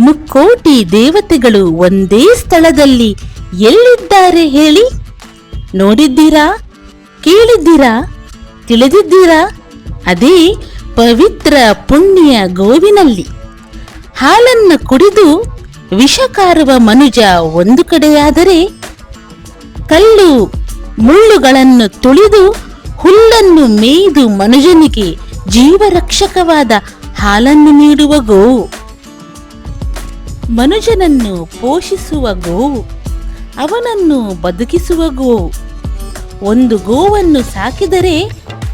ಮುಕ್ಕೋಟಿ ದೇವತೆಗಳು ಒಂದೇ ಸ್ಥಳದಲ್ಲಿ ಎಲ್ಲಿದ್ದಾರೆ ಹೇಳಿ? ನೋಡಿದ್ದೀರಾ? ಕೇಳಿದ್ದೀರಾ? ತಿಳಿದಿದ್ದೀರಾ? ಅದೇ ಪವಿತ್ರ ಪುಣ್ಯ ಗೋವಿನಲ್ಲಿ. ಹಾಲನ್ನು ಕುಡಿದು ವಿಷಕಾರುವ ಮನುಜ ಒಂದು ಕಡೆಯಾದರೆ, ಕಲ್ಲು ಮುಳ್ಳುಗಳನ್ನು ತುಳಿದು ಹುಲ್ಲನ್ನು ಮೇಯ್ದು ಮನುಜನಿಗೆ ಜೀವರಕ್ಷಕವಾದ ಹಾಲನ್ನು ನೀಡುವ ಗೋವು, ಮನುಜನನ್ನು ಪೋಷಿಸುವ ಗೋವು, ಅವನನ್ನು ಬದುಕಿಸುವ ಗೋವು. ಒಂದು ಗೋವನ್ನು ಸಾಕಿದರೆ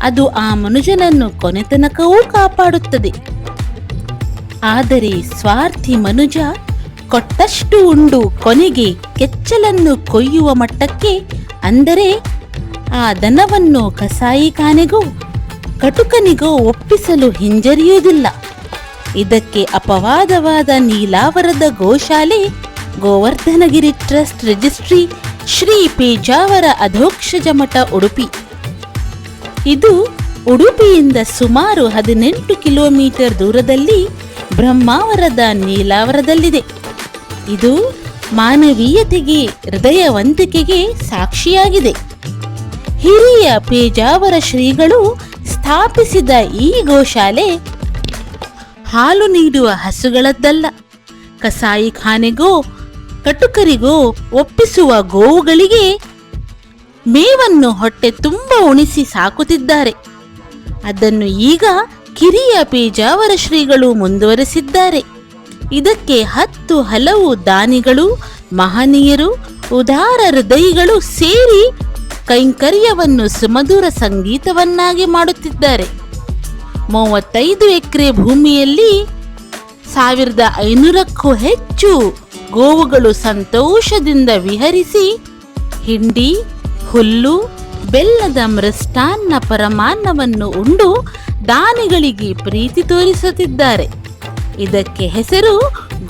ಅದು ಆ ಮನುಜನನ್ನು ಕೊನೆತನಕವೂ ಕಾಪಾಡುತ್ತದೆ. ಆದರೆ ಸ್ವಾರ್ಥಿ ಮನುಜ ಕೊಟ್ಟಷ್ಟು ಉಂಡು ಕೊನೆಗೆ ಕೆಚ್ಚಲನ್ನು ಕೊಯ್ಯುವ ಮಟ್ಟಕ್ಕೆ, ಅಂದರೆ ಆ ದನವನ್ನು ಕಸಾಯಿಖಾನೆಗೋ ಕಟುಕನಿಗೋ ಒಪ್ಪಿಸಲು ಹಿಂಜರಿಯುವುದಿಲ್ಲ. ಇದಕ್ಕೆ ಅಪವಾದವಾದ ನೀಲಾವರದ ಗೋಶಾಲೆ ಗೋವರ್ಧನಗಿರಿ ಟ್ರಸ್ಟ್ ರಿಜಿಸ್ಟ್ರಿ ಶ್ರೀ ಪೇಜಾವರ ಅಧೋಕ್ಷಜ ಮಠ ಉಡುಪಿ. ಇದು ಉಡುಪಿಯಿಂದ ಸುಮಾರು 18 ಕಿಲೋಮೀಟರ್ ದೂರದಲ್ಲಿ ಬ್ರಹ್ಮಾವರದ ನೀಲಾವರದಲ್ಲಿದೆ. ಇದು ಮಾನವೀಯತೆಗೆ, ಹೃದಯವಂತಿಕೆಗೆ ಸಾಕ್ಷಿಯಾಗಿದೆ. ಹಿರಿಯ ಪೇಜಾವರ ಶ್ರೀಗಳು ಸ್ಥಾಪಿಸಿದ ಈ ಗೋಶಾಲೆ ಹಾಲು ನೀಡುವ ಹಸುಗಳದ್ದಲ್ಲ. ಕಸಾಯಿಖಾನೆಗೋ ಕಟುಕರಿಗೋ ಒಪ್ಪಿಸುವ ಗೋವುಗಳಿಗೆ ಮೇವನ್ನು ಹೊಟ್ಟೆ ತುಂಬ ಉಣಿಸಿ ಸಾಕುತ್ತಿದ್ದಾರೆ. ಅದನ್ನು ಈಗ ಕಿರಿಯ ಪೇಜಾವರ ಶ್ರೀಗಳು ಮುಂದುವರೆಸಿದ್ದಾರೆ. ಇದಕ್ಕೆ 10 ಹಲವು ದಾನಿಗಳು, ಮಹನೀಯರು, ಉದಾರ ಹೃದಯಿಗಳು ಸೇರಿ ಕೈಂಕರ್ಯವನ್ನು ಸುಮಧುರ ಸಂಗೀತವನ್ನಾಗಿ ಮಾಡುತ್ತಿದ್ದಾರೆ. 35 ಎಕರೆ ಭೂಮಿಯಲ್ಲಿ 1500ಕ್ಕೂ ಹೆಚ್ಚು ಗೋವುಗಳು ಸಂತೋಷದಿಂದ ವಿಹರಿಸಿ ಹಿಂಡಿ, ಹುಲ್ಲು, ಬೆಲ್ಲದ ಮೃಷ್ಟಾನ್ನ ಪರಮಾನ್ನವನ್ನು ಉಂಡು ದಾನಿಗಳಿಗೆ ಪ್ರೀತಿ ತೋರಿಸುತ್ತಿದ್ದಾರೆ. ಇದಕ್ಕೆ ಹೆಸರು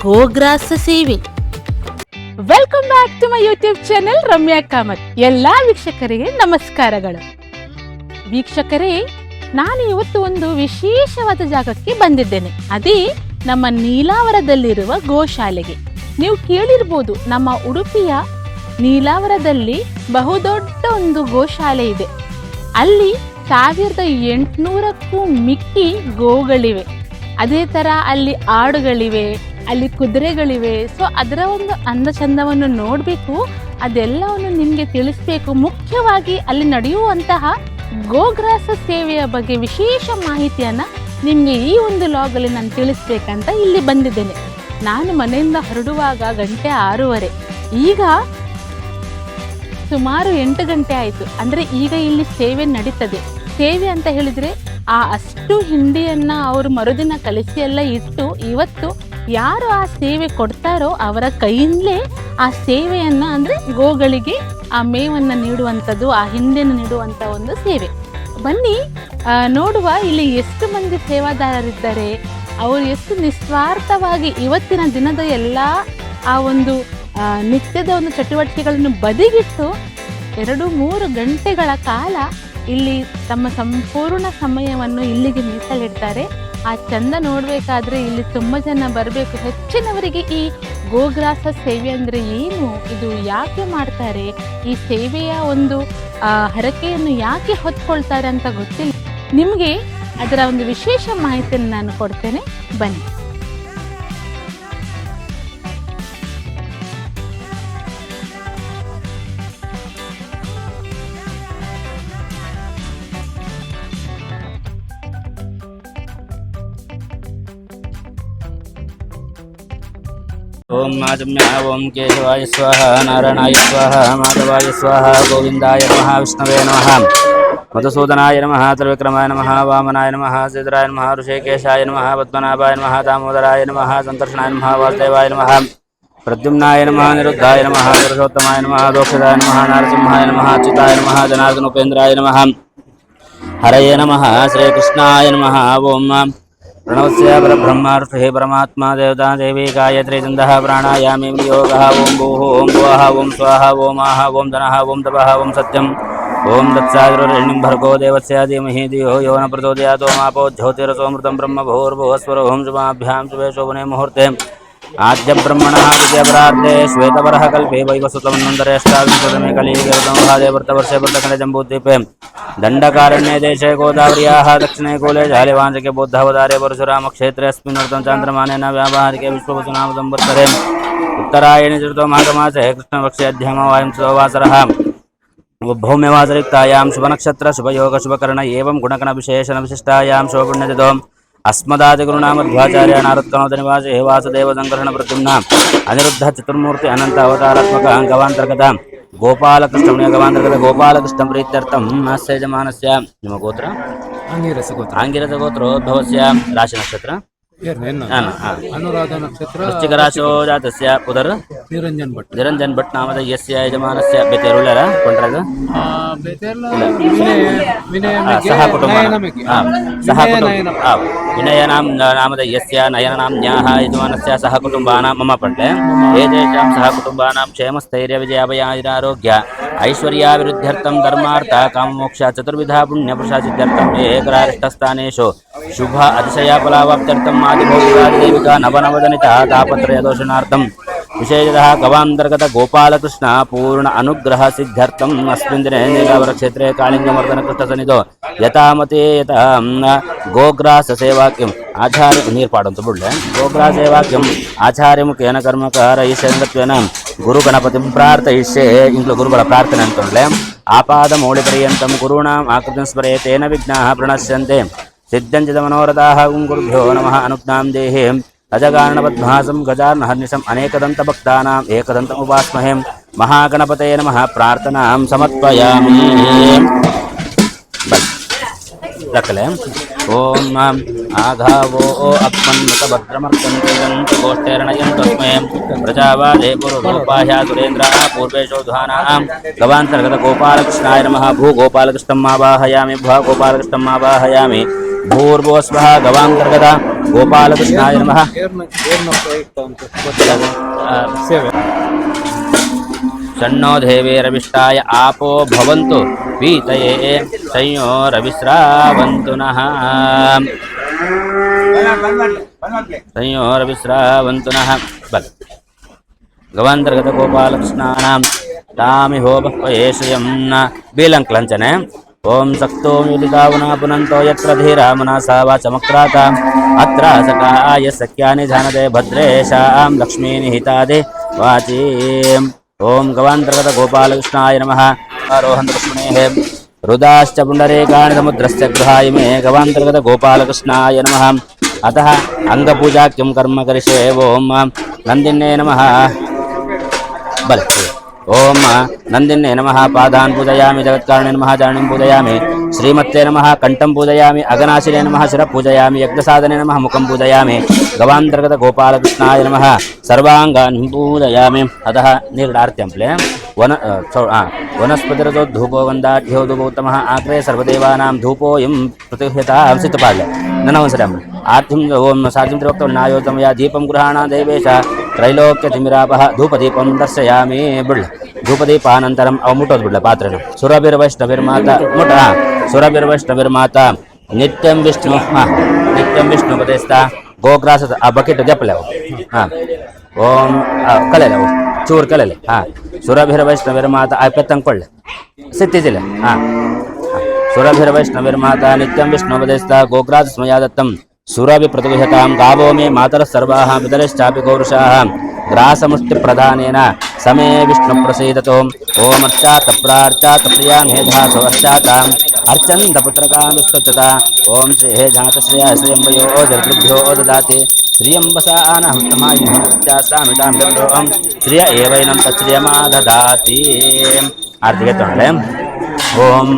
ಗೋಗ್ರಾಸ ಸೇವೆ. Welcome back to my YouTube channel Ramya Kamath. ಎಲ್ಲಾ ವೀಕ್ಷಕರಿಗೆ ನಮಸ್ಕಾರಗಳು. ವೀಕ್ಷಕರೇ, ನಾನು ಇವತ್ತು ಒಂದು ವಿಶೇಷವಾದ ಜಾಗಕ್ಕೆ ಬಂದಿದ್ದೇನೆ. ಅದೇ ನಮ್ಮ ನೀಲಾವರದಲ್ಲಿರುವ ಗೋಶಾಲೆಗೆ. ನೀವು ಕೇಳಿರ್ಬೋದು, ನಮ್ಮ ಉಡುಪಿಯ ನೀಲಾವರದಲ್ಲಿ ಬಹುದೊಡ್ಡ ಒಂದು ಗೋಶಾಲೆ ಇದೆ. ಅಲ್ಲಿ 1800ಕ್ಕೂ ಮಿಕ್ಕಿ ಗೋಗಳಿವೆ. ಅದೇ ಥರ ಅಲ್ಲಿ ಆಡುಗಳಿವೆ, ಅಲ್ಲಿ ಕುದುರೆಗಳಿವೆ. ಸೊ ಅದರ ಒಂದು ಅಂದ ಚಂದವನ್ನು ನೋಡಬೇಕು, ಅದೆಲ್ಲವನ್ನು ನಿಮಗೆ ತಿಳಿಸ್ಬೇಕು. ಮುಖ್ಯವಾಗಿ ಅಲ್ಲಿ ನಡೆಯುವಂತಹ ಗೋಗ್ರಾಸ ಸೇವೆಯ ಬಗ್ಗೆ ವಿಶೇಷ ಮಾಹಿತಿಯನ್ನು ನಿಮಗೆ ಈ ಒಂದು ಲಾಗಲ್ಲಿ ನಾನು ತಿಳಿಸ್ಬೇಕಂತ ಇಲ್ಲಿ ಬಂದಿದ್ದೇನೆ. ನಾನು ಮನೆಯಿಂದ ಹೊರಡುವಾಗ ಗಂಟೆ 6:30. ಈಗ ಸುಮಾರು 8 ಗಂಟೆ ಆಯಿತು. ಅಂದರೆ ಈಗ ಇಲ್ಲಿ ಸೇವೆ ನಡೀತದೆ. ಸೇವೆ ಅಂತ ಹೇಳಿದರೆ ಅಷ್ಟು ಹಿಂಡಿಯನ್ನು ಅವರು ಮರುದಿನ ಕಲಿಸಿ ಎಲ್ಲ ಇಟ್ಟು, ಇವತ್ತು ಯಾರು ಆ ಸೇವೆ ಕೊಡ್ತಾರೋ ಅವರ ಕೈಯಿಂದಲೇ ಆ ಸೇವೆಯನ್ನು, ಅಂದರೆ ಗೋಗಳಿಗೆ ಆ ಮೇವನ್ನು ನೀಡುವಂಥದ್ದು, ಆ ಹಿಂಡಿಯನ್ನು ನೀಡುವಂಥ ಒಂದು ಸೇವೆ. ಬನ್ನಿ ನೋಡುವ ಇಲ್ಲಿ ಎಷ್ಟು ಮಂದಿ ಸೇವಾದಾರರಿದ್ದಾರೆ, ಅವರು ಎಷ್ಟು ನಿಸ್ವಾರ್ಥವಾಗಿ ಇವತ್ತಿನ ದಿನದ ಎಲ್ಲ ಆ ಒಂದು ನಿತ್ಯದ ಒಂದು ಚಟುವಟಿಕೆಗಳನ್ನು ಬದಿಗಿಟ್ಟು 2-3 ಗಂಟೆಗಳ ಕಾಲ ಇಲ್ಲಿ ತಮ್ಮ ಸಂಪೂರ್ಣ ಸಮಯವನ್ನು ಇಲ್ಲಿಗೆ ಮೀಸಲಿಡ್ತಾರೆ. ಆ ಚಂದ ನೋಡಬೇಕಾದ್ರೆ ಇಲ್ಲಿ ತುಂಬ ಜನ ಬರಬೇಕು. ಹೆಚ್ಚಿನವರಿಗೆ ಈ ಗೋಗ್ರಾಸ ಸೇವೆ ಅಂದರೆ ಏನು, ಇದು ಯಾಕೆ ಮಾಡ್ತಾರೆ, ಈ ಸೇವೆಯ ಒಂದು ಹರಕೆಯನ್ನು ಯಾಕೆ ಹೊತ್ಕೊಳ್ತಾರೆ ಅಂತ ಗೊತ್ತಿಲ್ಲ. ನಿಮಗೆ ಅದರ ಒಂದು ವಿಶೇಷ ಮಾಹಿತಿಯನ್ನು ನಾನು ಕೊಡ್ತೇನೆ, ಬನ್ನಿ. ಓಂ ಮಾಧವ್ಯಾಯ ಓಂ ಕೇಶವಾಯ ಸ್ವಾಹ ನಾರಾಯಣಾಯ ಸ್ವಾಹ ಮಾಧವಾಯ ಸ್ವಾಹ ಗೋವಿಂದಾಯ ನಮಃ ವಿಷ್ಣವೇ ನಮಃ ಮಧುಸೂದನಾಯ ನಮಃ ತ್ರಿವಿಕ್ರಮಾಯ ನಮಃ ವಾಮನಾಯ ನಮಃ ಸಿದ್ಧರಾಯ ನಮಃ ಋಷಿಕೇಶಾಯ ನಮಃ ಪದ್ಮನಾಭಾಯ ನಮಃ ದಾಮೋದರಾಯ ನಮಃ ಸಂಕರ್ಷಣಾಯ ನಮಃ ವಾಸುದೇವಾಯ ನಮಃ ಪ್ರದ್ಯುಮ್ನಾಯ ನಮಃ ನಿರುದ್ಧಾಯ ನಮಃ ಪುರುಷೋತ್ತಮಾಯ ನಮಃ ದೋಕ್ಷದಾಯ ನಮಃ ನರಸಿಂಹಾಯ ನಮಃ ಅಚ್ಯುತಾಯ ನಮಃ ಜನಾರ್ದನ ಉಪೇಂದ್ರಾಯ ನಮಃ ಹರಯೇ ನಮಃ ಶ್ರೀಕೃಷ್ಣಾಯ ನಮಃ ಓಂ प्रणवस्य परब्रह्मार्थे परमात्मा देवता देवी गायत्री छन्दः प्राणायामे योगः ओं भूः ओं भुवः ओं स्वाहा ओं आह ओं धनः ओं तपः ओं सत्यम् ओं दत्साग्रहिणीं भर्गो देवस्य धीमहि धियो यो न प्रचोदयात् ओमापो ज्योतिरसोऽमृतं ब्रह्म भूर्भुवस्वरो ओं शुभाभ्यां शुभे शोभने मुहूर्ते आद्य ब्रह्मणः विजयपरार्धे श्वेतवरः कल्पे वैवस्वतमन्वन्तरे अष्टाविंशतमे कलियुगे महादेवर्तवर्षे वर्तखण्डे जम्बूद्वीपे दण्डकारण्ये देशे गोदावर्याः दक्षिणे कूले जालिवांशके बौद्धावतारे परशुरामक्षेत्रे अस्मिन् वर्तन् चान्द्रमानेन व्यावहारिके विश्ववसुनाम संवत्सरे उत्तरायणे चतुर्थो माघमासे कृष्णपक्षे अध्यमवायुं वासरः भौम्यवासरिक्तायां शुभनक्षत्र शुभयोग शुभकर्ण एवं गुणकणविशेषणविशिष्टायां शुभपुण्यतिथौ अस्मदादिगुरुणामध्वाचार्य नारत्कनोदनिवासे हे वासुदेव संकर्षण प्रद्युम्न अनिरुद्ध चतुर्मूर्ति अनंत अवतारात्मक गवान्तर्गत गोपालकृष्ण गवान्तर्गत गोपालकृष्ण प्रीत्यर्थं अस्य यजमानस्य ನಿಮ್ಮ ಗೋತ್ರ ಆಂಗಿರಸ ಗೋತ್ರೋದ್ಭವस्य ರಾಶಿ ನಕ್ಷತ್ರ अनुराधा नक्षत्र वृश्चिक राशो जातस्य पुदर निरंजन भट्ट नामद यस्य यजमानस्य बेतेरुಳ್ಳರ ಕೊಂಡ್ರಾಗ सह कुटुंब विनय नामद यस्य नयन नाम्न्याः यजमानस्य सह कुटुंबानां मम पट्ले एतेषां सह कुटुंबानां क्षेमस्थैर्य विजयाभयारोग्य ऐश्वर्याभिवृद्ध्यर्थं धर्मार्थ काममोक्ष चतुर्विधा पुण्यप्रसादित्यर्थं एकराष्टस्थानेषु शुभ अतिशयाफलावाप्त्यर्थं आदिभौतिकादिदेविका नवनवदनिता तापत्रयदोषणार्थं विशेषतः गवान्तर्गत गोपालकृष्ण पूर्ण अनुग्रह सिद्ध्यर्थम् अस्मिन् दिने नीलावरक्षेत्रे कालिङ्गमर्दनकृष्णसन्निधौ यथामते यथा गोग्राससेवाक्यम् आचार्य नीर्पाडन्तु बुड्ले गोग्रासेवाक्यम् आचार्यमुखेन कर्मकारयिष्यत्वेन गुरुगणपतिं प्रार्थयिष्ये इंक्लु गुरुಗಳ ಪ್ರಾರ್ಥನೆ ಅಂತಂದ್ರೆ आपादमौलिपर्यन्तं गुरूणाम् आकृतिं स्मरेत् तेन विघ्नाः प्रणश्यन्ते सिद्धञ्चित मनोरथाः गुरुभ्यो नमः अनुज्ञां देहे अजगानपद्मासं गजानहर्निशम् अनेकदन्तभक्तानाम् एकदन्तम् उपास्महे महागणपतये नमः प्रार्थनां समर्पयामि रखले ओम आघावो अक्मन्मतभद्रमर्कन्त गोष्ठेरणयन्तस्मै प्रजावादे पूर्वोपाह्या सुरेन्द्रः पूर्वेषु ध्वानां गवान्तर्गत गोपालकृष्णाय नमः भूगोपालकृष्णम् आवाहयामि भुव गोपालकृष्णम् आवाहयामि भूर्भुवस्वः गवान्तर्गत गोपालकृष्णाय नमः षण्णो देवेरविष्टाय आपो भवन्तु पीतये संयोरविस्रावन्तु नः संयोरविस्रावन्तु नः बल गवान्तर्गत गोपालकृष्णानां तामिहोपयेशयं न बीलङ्क्लञ्चने ओम सक्तो मिलितावना पुनन्तो यत्र धीरामना सा वाचमक्राता अत्र सकाय सख्यानि जानते भद्रेशां लक्ष्मीनिहितादे वाचीम् ओम गवान्तर्गत गोपालकृष्णाय नमः आरोहन्तपुष्पणेः रुदाश्च पुण्डरीकाणि समुद्रस्य गृहाय मे गवान्तर्गत गोपालकृष्णाय नमः अतः अङ्गपूजाख्यं कर्म करिष्ये ओम नन्दिन्ये नमः बल ओम नन्दिन्ये नमः पादान् पूजयामि जगत्कारिणे नमः जाणीं पूजयामि श्रीमत्ते नमः कंठं पूजयामि अगनाशिने नमः शिरः पूजयामि यज्ञसाधने नमः मुखं पूजयामि गवान्तर्गत गोपालकृष्णाय नमः सर्वाङ्गान् पूजयामि अतः निर्डार्त्यम्प्ले वनस्पतिरतो धूपो गन्धाढ्यो धूपोत्तमः आग्रे सर्वदेवानां धूपोऽयं प्रतिह्यता सिद्धपाल्य ननवसरम् आर्थिं ओं सार्थिं त्रिवक्तवन्नायोतं या दीपं गृहाणा देवेश त्रैलोक्यतिमिरापः धूपदीपं दर्शयामि बुड्ल धूपदीपानन्तरम् अव मुಟ್ಟोದು ಬಿಡ್ಲ ಪಾತ್ರೆನ ಸುರಭಿರ್ವೈಷ್ಣವಿರ್ಮಾತ ಮುಟ್ಟ ಸುರಭಿರ್ವೈಷ್ಣವಿರ್ಮಾತ ನಿತ್ಯಂ ವಿಷ್ಣು ಉಪದೇಸ್ತಾ ಗೋಗ್ರಾಸದ ಆ ಬಕೆಟ್ ದೆಪ್ಪಲೆ ಹಾಂ ಓಂ ಕಲೆಲೆ ಚೂರು ಕಲೆಲೆ ಹಾಂ ಸುರಭಿರ್ವೈಷ್ಣವಿರ್ಮಾತ ಆ ಪೆತ್ತಂಕೊಳ್ಳೆ ಸಿತ್ತಿಜಿಲ್ಲ ಹಾಂ सुरभिर्वैष्णविर्माता नित्यं विष्णुपदेस्ता गोग्रास स्मया दत्तं सुरभि प्रतिगृहतां गावो मे मातरः सर्वाः पितरश्चापि गौरुषाः ग्रासमुष्टिप्रदानेन समे विष्णुप्रसीदतो ओम अर्चातप्रार्चातप्रिया मेधासो अर्चाताम् अर्चन्दपुत्रकां विष्णुच्युता ओम श्री हे जातश्रिया श्रियम्बयो दर्तृभ्यो ददाति श्रियम्बसा आनहस्तमायुश्चास्तामितां दद्रों श्रिय एवैनं तच्छ्रियमाददाति आर्थिक तोंडले ओम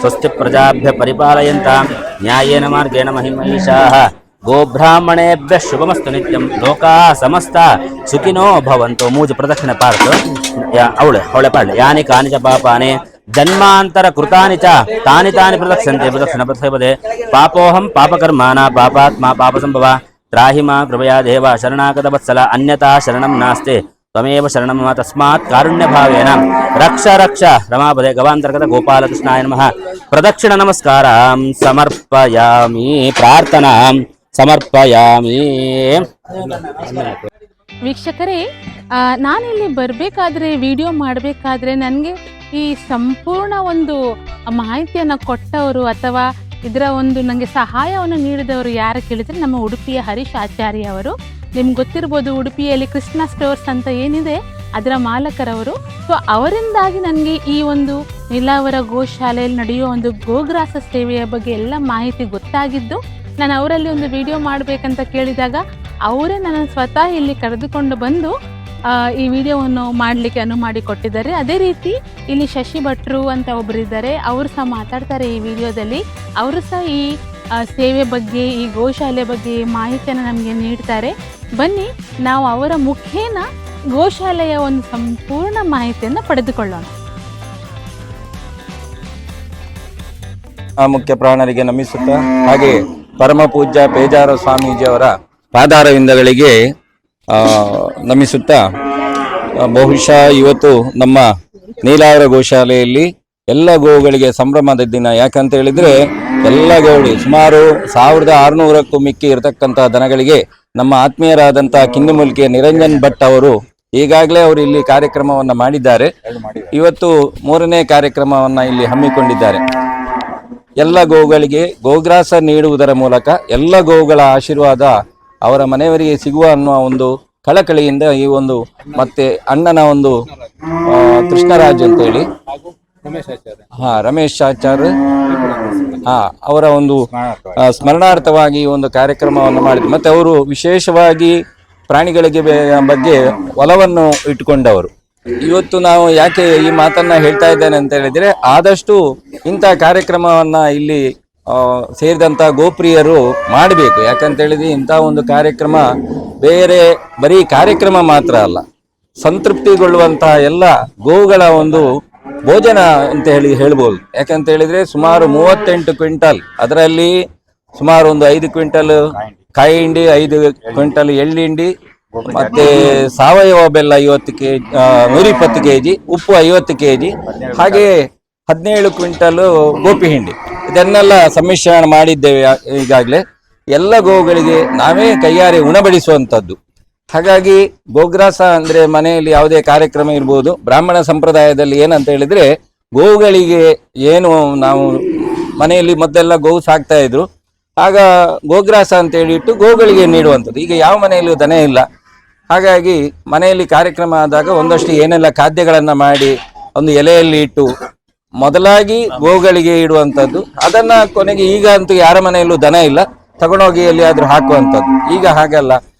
स्वस्ति प्रजाभ्य परिपालयन्तां न्यायेन मार्गेण महिमहीशाः गोब्राह्मणेभ्यः शुभमस्तु नित्यं लोकाः समस्ता सुखिनो भवन्तु मूज प्रदक्षिण पार्थ ಅವಳೆ ಪಾಡ್ಲೆ ಯಾನಿ ಕಾನಿ ಚ ಪಾಪಾನಿ ಜನ್ಮಾಂತರ ಕೃತಾನಿ ಚ ತಾನಿ ತಾನಿ ಪ್ರದಕ್ಷಂತೆ ಪ್ರದಕ್ಷಿಣ ಪದೇ ಪಾಪೋಹಂ ಪಾಪಕರ್ಮಾಣ ಪಾಪಾತ್ಮ ಪಾಪಸಂಭವ त्राहि मां कृपया देव शरणागत वत्सल अन्यथा शरणं नास्ति त्वमेव शरणं मम तस्मात् कारुण्यभावेन रक्ष रक्ष रमापदे गवान्तर्गत गोपालकृष्णाय नमः प्रदक्षिण नमस्कारां समर्पयामि प्रार्थनां समर्पयामि ವೀಕ್ಷಕರೇ, ನಾನಿಲ್ಲಿ ಬರಬೇಕಾದ್ರೆ ವಿಡಿಯೋ ಮಾಡಬೇಕಾದ್ರೆ ನನಗೆ ಈ ಸಂಪೂರ್ಣ ಒಂದು ಮಾಹಿತಿಯನ್ನು ಕೊಟ್ಟವರು ಅಥವಾ ಇದರ ಒಂದು ನನಗೆ ಸಹಾಯವನ್ನು ನೀಡಿದವರು ಯಾರು ಕೇಳಿದರೆ ನಮ್ಮ ಉಡುಪಿಯ ಹರೀಶ್ ಆಚಾರ್ಯ ಅವರು. ನಿಮ್ಗೆ ಗೊತ್ತಿರ್ಬೋದು, ಉಡುಪಿಯಲ್ಲಿ ಕೃಷ್ಣ ಸ್ಟೋರ್ಸ್ ಅಂತ ಏನಿದೆ ಅದರ ಮಾಲಕರವರು. ಸೊ ಅವರಿಂದಾಗಿ ನನಗೆ ಈ ಒಂದು ನೀಲಾವರ ಗೋಶಾಲೆಯಲ್ಲಿ ನಡೆಯುವ ಒಂದು ಗೋಗ್ರಾಸ ಸೇವೆಯ ಬಗ್ಗೆ ಎಲ್ಲ ಮಾಹಿತಿ ಗೊತ್ತಾಗಿದ್ದು, ನಾನು ಅವರಲ್ಲಿ ಒಂದು ವಿಡಿಯೋ ಮಾಡಬೇಕಂತ ಕೇಳಿದಾಗ ಅವರೇ ನನ್ನ ಸ್ವತಃ ಇಲ್ಲಿ ಕರೆದುಕೊಂಡು ಬಂದು ಈ ವಿಡಿಯೋವನ್ನು ಮಾಡಲಿಕ್ಕೆ ಅನುವು ಮಾಡಿಕೊಟ್ಟಿದ್ದಾರೆ. ಅದೇ ರೀತಿ ಇಲ್ಲಿ ಶಶಿ ಭಟ್ರು ಅಂತ ಒಬ್ಬರಿದ್ದಾರೆ, ಅವರು ಸಹ ಮಾತಾಡ್ತಾರೆ ಈ ವಿಡಿಯೋದಲ್ಲಿ. ಅವರು ಸಹ ಈ ಸೇವೆ ಬಗ್ಗೆ, ಈ ಗೋಶಾಲೆ ಬಗ್ಗೆ ಮಾಹಿತಿಯನ್ನು ನಮಗೆ ನೀಡ್ತಾರೆ. ಬನ್ನಿ ನಾವು ಅವರ ಮುಖೇನ ಗೋಶಾಲೆಯ ಒಂದು ಸಂಪೂರ್ಣ ಮಾಹಿತಿಯನ್ನು ಪಡೆದುಕೊಳ್ಳೋಣ. ಆ ಮುಖ್ಯ ಪ್ರಾಣರಿಗೆ ನಮಿಸುತ್ತಾ, ಹಾಗೆ ಪರಮ ಪೂಜ್ಯ ಪೇಜಾರ ಸ್ವಾಮೀಜಿಯವರ ಪಾದಾರವಿಂದಗಳಿಗೆ ನಮಿಸುತ್ತಾ, ಬಹುಶಃ ಇವತ್ತು ನಮ್ಮ ನೀಲಾವರ ಗೋಶಾಲೆಯಲ್ಲಿ ಎಲ್ಲ ಗೋವುಗಳಿಗೆ ಸಂಭ್ರಮದ ದಿನ. ಯಾಕಂತ ಹೇಳಿದ್ರೆ ಎಲ್ಲ ಗೋವುಗಳು ಸುಮಾರು 1600ಕ್ಕೂ ಮಿಕ್ಕಿ ಇರತಕ್ಕಂಥ ದನಗಳಿಗೆ ನಮ್ಮ ಆತ್ಮೀಯರಾದಂಥ ಕಿಂದುಮೂಲಿಕೆಯ ನಿರಂಜನ್ ಭಟ್ ಅವರು ಈಗಾಗಲೇ ಅವರು ಇಲ್ಲಿ ಕಾರ್ಯಕ್ರಮವನ್ನು ಮಾಡಿದ್ದಾರೆ. ಇವತ್ತು 3ನೇ ಕಾರ್ಯಕ್ರಮವನ್ನು ಇಲ್ಲಿ ಹಮ್ಮಿಕೊಂಡಿದ್ದಾರೆ. ಎಲ್ಲ ಗೋವುಗಳಿಗೆ ಗೋಗ್ರಾಸ ನೀಡುವುದರ ಮೂಲಕ ಎಲ್ಲ ಗೋವುಗಳ ಆಶೀರ್ವಾದ ಅವರ ಮನೆಯವರಿಗೆ ಸಿಗುವ ಅನ್ನುವ ಒಂದು ಕಳಕಳಿಯಿಂದ ಈ ಒಂದು ಮತ್ತೆ ಅಣ್ಣನ ಒಂದು ಕೃಷ್ಣರಾಜ್ ಅಂತ ಹೇಳಿ ರಮೇಶ್ ಆಚಾರ್ಯ ಅವರ ಒಂದು ಸ್ಮರಣಾರ್ಥವಾಗಿ ಈ ಒಂದು ಕಾರ್ಯಕ್ರಮವನ್ನು ಮಾಡಿದ್ರು. ಮತ್ತೆ ಅವರು ವಿಶೇಷವಾಗಿ ಪ್ರಾಣಿಗಳಿಗೆ ಬಗ್ಗೆ ಒಲವನ್ನು ಇಟ್ಟುಕೊಂಡವರು. ಇವತ್ತು ನಾವು ಯಾಕೆ ಈ ಮಾತನ್ನ ಹೇಳ್ತಾ ಇದ್ದೇನೆ ಅಂತ ಹೇಳಿದ್ರೆ, ಆದಷ್ಟು ಇಂಥ ಕಾರ್ಯಕ್ರಮವನ್ನ ಇಲ್ಲಿ ಸೇರಿದಂತ ಗೋಪ್ರಿಯರು ಮಾಡಬೇಕು. ಯಾಕಂತ ಹೇಳಿದ್ರೆ ಇಂಥ ಒಂದು ಕಾರ್ಯಕ್ರಮ ಬರೀ ಕಾರ್ಯಕ್ರಮ ಮಾತ್ರ ಅಲ್ಲ, ಸಂತೃಪ್ತಿಗೊಳ್ಳುವಂತಹ ಎಲ್ಲ ಗೋವುಗಳ ಒಂದು ಭೋಜನ ಅಂತ ಹೇಳ್ಬೋದು. ಯಾಕಂತ ಹೇಳಿದ್ರೆ ಸುಮಾರು 38 ಕ್ವಿಂಟಲ್, ಅದರಲ್ಲಿ ಸುಮಾರು ಒಂದು 5 ಕ್ವಿಂಟಲ್ ಕಾಯಿ ಹಿಂಡಿ, 5 ಕ್ವಿಂಟಲ್ ಎಳ್ಳಿಂಡಿ, ಮತ್ತೆ ಸಾವಯವ ಬೆಲ್ಲ 50 kg, 120 kg, ಉಪ್ಪು 50 kg, ಹಾಗೆ 17 ಕ್ವಿಂಟಲ್ ಗೋಪಿ ಹಿಂಡಿ, ಇದನ್ನೆಲ್ಲ ಸಮ್ಮಿಶ್ರಣ ಮಾಡಿದ್ದೇವೆ ಈಗಾಗಲೇ. ಎಲ್ಲ ಗೋವುಗಳಿಗೆ ನಾವೇ ಕೈಯಾರೆ ಉಣಬಡಿಸುವಂಥದ್ದು. ಹಾಗಾಗಿ ಗೋಗ್ರಾಸ ಅಂದ್ರೆ ಮನೆಯಲ್ಲಿ ಯಾವುದೇ ಕಾರ್ಯಕ್ರಮ ಇರ್ಬೋದು, ಬ್ರಾಹ್ಮಣ ಸಂಪ್ರದಾಯದಲ್ಲಿ ಏನಂತ ಹೇಳಿದ್ರೆ ಗೋವುಗಳಿಗೆ ಏನು ನಾವು ಮನೆಯಲ್ಲಿ ಮೊದಲೆಲ್ಲ ಗೋವು ಸಾಕ್ತಾ ಇದ್ರು, ಆಗ ಗೋಗ್ರಾಸ ಅಂತ ಹೇಳಿಟ್ಟು ಗೋವುಗಳಿಗೆ ನೀಡುವಂಥದ್ದು. ಈಗ ಯಾವ ಮನೆಯಲ್ಲೂ ದನ ಇಲ್ಲ. ಹಾಗಾಗಿ ಮನೆಯಲ್ಲಿ ಕಾರ್ಯಕ್ರಮ ಆದಾಗ ಒಂದಷ್ಟು ಏನೆಲ್ಲ ಖಾದ್ಯಗಳನ್ನ ಮಾಡಿ ಒಂದು ಎಲೆಯಲ್ಲಿ ಇಟ್ಟು ಮೊದಲಾಗಿ ಗೋವುಗಳಿಗೆ ಇಡುವಂಥದ್ದು. ಅದನ್ನ ಕೊನೆಗೆ ಈಗ ಅಂತೂ ಯಾರ ಮನೆಯಲ್ಲೂ ದನ ಇಲ್ಲ, ತಗೊಂಡೋಗಿ ಎಲ್ಲಿಯಾದ್ರೂ ಹಾಕುವಂಥದ್ದು. ಈಗ ಹಾಗಲ್ಲ.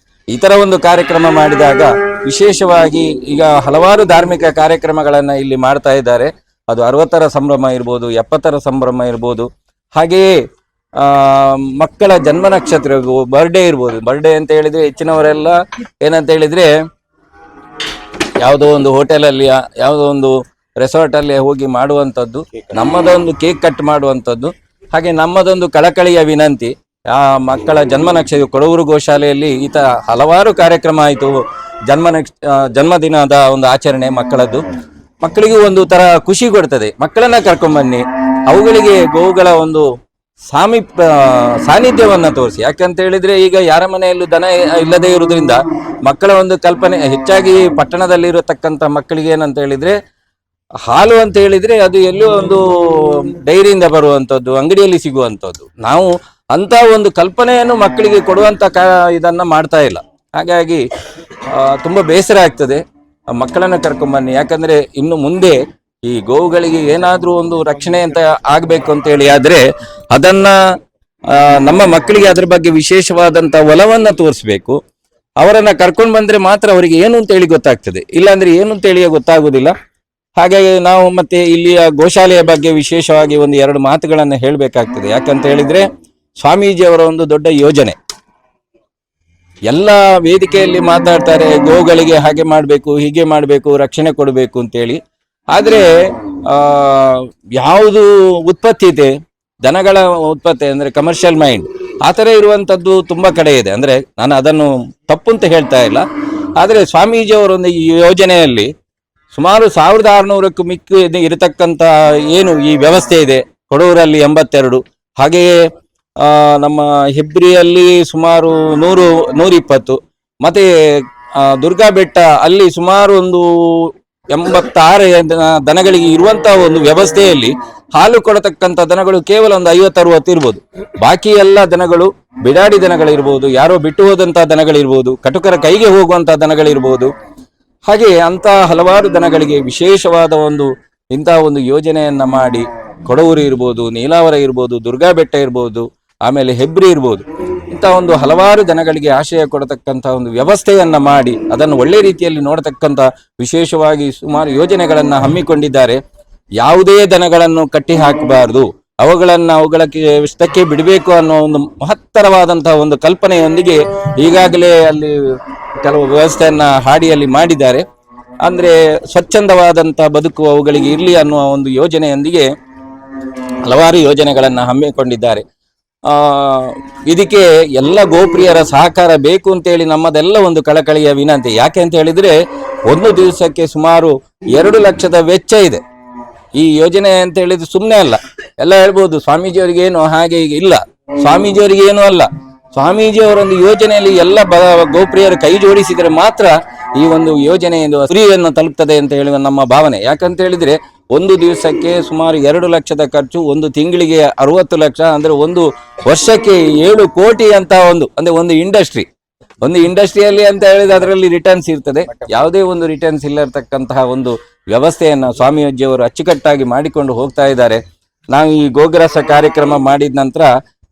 ಈ ತರ ಒಂದು ಕಾರ್ಯಕ್ರಮ ಮಾಡಿದಾಗ ವಿಶೇಷವಾಗಿ ಈಗ ಹಲವಾರು ಧಾರ್ಮಿಕ ಕಾರ್ಯಕ್ರಮಗಳನ್ನ ಇಲ್ಲಿ ಮಾಡ್ತಾ ಇದ್ದಾರೆ. ಅದು 60ರ ಸಂಭ್ರಮ ಇರ್ಬೋದು, 70ರ ಸಂಭ್ರಮ ಇರ್ಬೋದು, ಹಾಗೆಯೇ ಮಕ್ಕಳ ಜನ್ಮ ನಕ್ಷತ್ರ ಇರ್ಬೋದು, ಬರ್ಡೇ ಇರ್ಬೋದು. ಬರ್ಡೇ ಅಂತ ಹೇಳಿದ್ರೆ ಹೆಚ್ಚಿನವರೆಲ್ಲ ಏನಂತ ಹೇಳಿದ್ರೆ ಯಾವುದೋ ಒಂದು ಹೋಟೆಲಲ್ಲಿ, ಯಾವುದೋ ಒಂದು ರೆಸಾರ್ಟ್ ಅಲ್ಲಿ ಹೋಗಿ ಮಾಡುವಂಥದ್ದು, ನಮ್ಮದೊಂದು ಕೇಕ್ ಕಟ್ ಮಾಡುವಂಥದ್ದು. ಹಾಗೆ ನಮ್ಮದೊಂದು ಕಳಕಳಿಯ ವಿನಂತಿ, ಆ ಮಕ್ಕಳ ಜನ್ಮ ನಕ್ಷತ್ರ ಕೊಡೂರು ಗೋಶಾಲೆಯಲ್ಲಿ ಈತ ಹಲವಾರು ಕಾರ್ಯಕ್ರಮ ಆಯಿತು. ಜನ್ಮದಿನದ ಒಂದು ಆಚರಣೆ ಮಕ್ಕಳದ್ದು, ಮಕ್ಕಳಿಗೂ ಒಂದು ತರ ಖುಷಿ ಕೊಡ್ತದೆ. ಮಕ್ಕಳನ್ನ ಕರ್ಕೊಂಡ್ಬನ್ನಿ, ಅವುಗಳಿಗೆ ಗೋವುಗಳ ಒಂದು ಸಾನ್ನಿಧ್ಯವನ್ನ ತೋರಿಸಿ. ಯಾಕಂತ ಹೇಳಿದ್ರೆ ಈಗ ಯಾರ ಮನೆಯಲ್ಲೂ ದನ ಇಲ್ಲದೆ ಇರುವುದರಿಂದ ಮಕ್ಕಳ ಒಂದು ಕಲ್ಪನೆ ಹೆಚ್ಚಾಗಿ ಪಟ್ಟಣದಲ್ಲಿ ಇರತಕ್ಕಂತ ಮಕ್ಕಳಿಗೆ ಏನಂತ ಹೇಳಿದ್ರೆ ಹಾಲು ಅಂತ ಹೇಳಿದ್ರೆ ಅದು ಎಲ್ಲೋ ಒಂದು ಡೈರಿಯಿಂದ ಬರುವಂತದ್ದು, ಅಂಗಡಿಯಲ್ಲಿ ಸಿಗುವಂತದ್ದು. ನಾವು ಅಂತ ಒಂದು ಕಲ್ಪನೆಯನ್ನು ಮಕ್ಕಳಿಗೆ ಕೊಡುವಂತ ಇದನ್ನ ಮಾಡ್ತಾ ಇಲ್ಲ. ಹಾಗಾಗಿ ತುಂಬಾ ಬೇಸರ ಆಗ್ತದೆ. ಮಕ್ಕಳನ್ನ ಕರ್ಕೊಂಡ್ಬನ್ನಿ. ಯಾಕಂದ್ರೆ ಇನ್ನು ಮುಂದೆ ಈ ಗೋವುಗಳಿಗೆ ಏನಾದ್ರೂ ಒಂದು ರಕ್ಷಣೆ ಅಂತ ಆಗ್ಬೇಕು ಅಂತ ಹೇಳಿ ಆದ್ರೆ ಅದನ್ನ ನಮ್ಮ ಮಕ್ಕಳಿಗೆ ಅದ್ರ ಬಗ್ಗೆ ವಿಶೇಷವಾದಂತ ಒಲವನ್ನ ತೋರಿಸ್ಬೇಕು. ಅವರನ್ನ ಕರ್ಕೊಂಡು ಬಂದ್ರೆ ಮಾತ್ರ ಅವರಿಗೆ ಏನು ಅಂತ ಹೇಳಿ ಗೊತ್ತಾಗ್ತದೆ, ಇಲ್ಲಾಂದ್ರೆ ಏನು ಅಂತ ಹೇಳಿ ಗೊತ್ತಾಗುದಿಲ್ಲ. ಹಾಗಾಗಿ ನಾವು ಮತ್ತೆ ಇಲ್ಲಿಯ ಗೋಶಾಲೆಯ ಬಗ್ಗೆ ವಿಶೇಷವಾಗಿ ಒಂದು 2 ಮಾತುಗಳನ್ನ ಹೇಳ್ಬೇಕಾಗ್ತದೆ. ಯಾಕಂತ ಹೇಳಿದ್ರೆ ಸ್ವಾಮೀಜಿಯವರ ಒಂದು ದೊಡ್ಡ ಯೋಜನೆ. ಎಲ್ಲ ವೇದಿಕೆಯಲ್ಲಿ ಮಾತಾಡ್ತಾರೆ, ಗೋಗಳಿಗೆ ಹಾಗೆ ಮಾಡ್ಬೇಕು, ಹೀಗೆ ಮಾಡ್ಬೇಕು, ರಕ್ಷಣೆ ಕೊಡಬೇಕು ಅಂತೇಳಿ. ಆದ್ರೆ ಯಾವುದು ಉತ್ಪತ್ತಿ ಇದೆ, ದನಗಳ ಉತ್ಪತ್ತಿ ಅಂದ್ರೆ ಕಮರ್ಷಿಯಲ್ ಮೈಂಡ್, ಆತರ ಇರುವಂತದ್ದು ತುಂಬಾ ಕಡೆ ಇದೆ. ಅಂದ್ರೆ ನಾನು ಅದನ್ನು ತಪ್ಪು ಅಂತ ಹೇಳ್ತಾ ಇಲ್ಲ. ಆದ್ರೆ ಸ್ವಾಮೀಜಿಯವರೊಂದು ಈ ಯೋಜನೆಯಲ್ಲಿ ಸುಮಾರು 1600ಕ್ಕೂ ಮಿಕ್ಕಿ ಇರತಕ್ಕಂತ ಏನು ಈ ವ್ಯವಸ್ಥೆ ಇದೆ. ಕೊಡೂರಲ್ಲಿ 82, ಹಾಗೆಯೇ ನಮ್ಮ ಹೆಬ್ರಿಯಲ್ಲಿ ಸುಮಾರು 120, ಮತ್ತೆ ದುರ್ಗಾ ಬೆಟ್ಟ ಅಲ್ಲಿ ಸುಮಾರು ಒಂದು 86 ದನಗಳಿಗೆ ಇರುವಂತಹ ಒಂದು ವ್ಯವಸ್ಥೆಯಲ್ಲಿ ಹಾಲು ಕೊಡತಕ್ಕಂಥ ದನಗಳು ಕೇವಲ ಒಂದು 50-60 ಇರ್ಬೋದು. ಬಾಕಿ ಎಲ್ಲ ದನಗಳು ಬಿಡಾಡಿ ದನಗಳಿರ್ಬೋದು, ಯಾರೋ ಬಿಟ್ಟು ಹೋದಂತಹ ದನಗಳಿರ್ಬೋದು, ಕಟುಕರ ಕೈಗೆ ಹೋಗುವಂತಹ ದನಗಳಿರ್ಬೋದು. ಹಾಗೆ ಅಂತ ಹಲವಾರು ದನಗಳಿಗೆ ವಿಶೇಷವಾದ ಇಂತಹ ಒಂದು ಯೋಜನೆಯನ್ನ ಮಾಡಿ ಕೊಡವೂರು ಇರ್ಬೋದು, ನೀಲಾವರ ಇರ್ಬೋದು, ದುರ್ಗಾ ಬೆಟ್ಟ ಇರ್ಬೋದು, ಆಮೇಲೆ ಹೆಬ್ರಿ ಇರ್ಬೋದು, ಇಂಥ ಹಲವಾರು ದನಗಳಿಗೆ ಆಶ್ರಯ ಕೊಡತಕ್ಕಂಥ ಒಂದು ವ್ಯವಸ್ಥೆಯನ್ನ ಮಾಡಿ ಅದನ್ನು ಒಳ್ಳೆ ರೀತಿಯಲ್ಲಿ ನೋಡತಕ್ಕಂಥ ವಿಶೇಷವಾಗಿ ಸುಮಾರು ಯೋಜನೆಗಳನ್ನ ಹಮ್ಮಿಕೊಂಡಿದ್ದಾರೆ. ಯಾವುದೇ ದನಗಳನ್ನು ಕಟ್ಟಿ ಹಾಕಬಾರದು, ಅವುಗಳಕ್ಕೆ ಬಿಡಬೇಕು ಅನ್ನೋ ಒಂದು ಮಹತ್ತರವಾದಂತಹ ಒಂದು ಕಲ್ಪನೆಯೊಂದಿಗೆ ಈಗಾಗಲೇ ಅಲ್ಲಿ ಕೆಲವು ವ್ಯವಸ್ಥೆಯನ್ನ ಹಾಡಿಯಲ್ಲಿ ಮಾಡಿದ್ದಾರೆ. ಅಂದ್ರೆ ಸ್ವಚ್ಛಂದವಾದಂತಹ ಬದುಕು ಅವುಗಳಿಗೆ ಇರಲಿ ಅನ್ನುವ ಒಂದು ಯೋಜನೆಯೊಂದಿಗೆ ಹಲವಾರು ಯೋಜನೆಗಳನ್ನ ಹಮ್ಮಿಕೊಂಡಿದ್ದಾರೆ. ಇದಕ್ಕೆ ಎಲ್ಲ ಗೋಪ್ರಿಯರ ಸಹಕಾರ ಬೇಕು ಅಂತೇಳಿ ನಮ್ಮದೆಲ್ಲ ಒಂದು ಕಳಕಳಿಯ ವಿನಂತಿ. ಯಾಕೆ ಅಂತ ಹೇಳಿದ್ರೆ ಒಂದು ದಿವಸಕ್ಕೆ ಸುಮಾರು 2 ಲಕ್ಷದ ವೆಚ್ಚ ಇದೆ ಈ ಯೋಜನೆ ಅಂತ ಹೇಳಿದ್ರೆ. ಸುಮ್ಮನೆ ಅಲ್ಲ, ಎಲ್ಲ ಹೇಳ್ಬೋದು ಸ್ವಾಮೀಜಿಯವರಿಗೇನು ಹಾಗೆ ಈಗ ಇಲ್ಲ, ಸ್ವಾಮೀಜಿಯವರಿಗೇನು ಅಲ್ಲ, ಸ್ವಾಮೀಜಿಯವರೊಂದು ಯೋಜನೆಯಲ್ಲಿ ಎಲ್ಲ ಗೋಪ್ರಿಯರು ಕೈ ಜೋಡಿಸಿದರೆ ಮಾತ್ರ ಈ ಒಂದು ಯೋಜನೆಯಿಂದ ಗುರಿಯನ್ನು ತಲುಪ್ತದೆ ಅಂತ ಹೇಳುವ ನಮ್ಮ ಭಾವನೆ. ಯಾಕಂತ ಹೇಳಿದ್ರೆ ಒಂದು ದಿವಸಕ್ಕೆ ಸುಮಾರು 2 ಲಕ್ಷದ ಖರ್ಚು, ಒಂದು ತಿಂಗಳಿಗೆ 60 ಲಕ್ಷ, ಅಂದ್ರೆ ಒಂದು ವರ್ಷಕ್ಕೆ 7 ಕೋಟಿ ಅಂತ ಒಂದು ಇಂಡಸ್ಟ್ರಿಯಲ್ಲಿ ಅಂತ ಹೇಳಿದ್ರೆ ಅದರಲ್ಲಿ ರಿಟರ್ನ್ಸ್ ಇರ್ತದೆ. ಯಾವುದೇ ಒಂದು ರಿಟರ್ನ್ಸ್ ಇಲ್ಲರ್ತಕ್ಕಂತಹ ಒಂದು ವ್ಯವಸ್ಥೆಯನ್ನ ಸ್ವಾಮೀಜಿಯವರು ಅಚ್ಚುಕಟ್ಟಾಗಿ ಮಾಡಿಕೊಂಡು ಹೋಗ್ತಾ ಇದ್ದಾರೆ. ನಾವು ಈ ಗೋಗ್ರಾಸ ಕಾರ್ಯಕ್ರಮ ಮಾಡಿದ ನಂತರ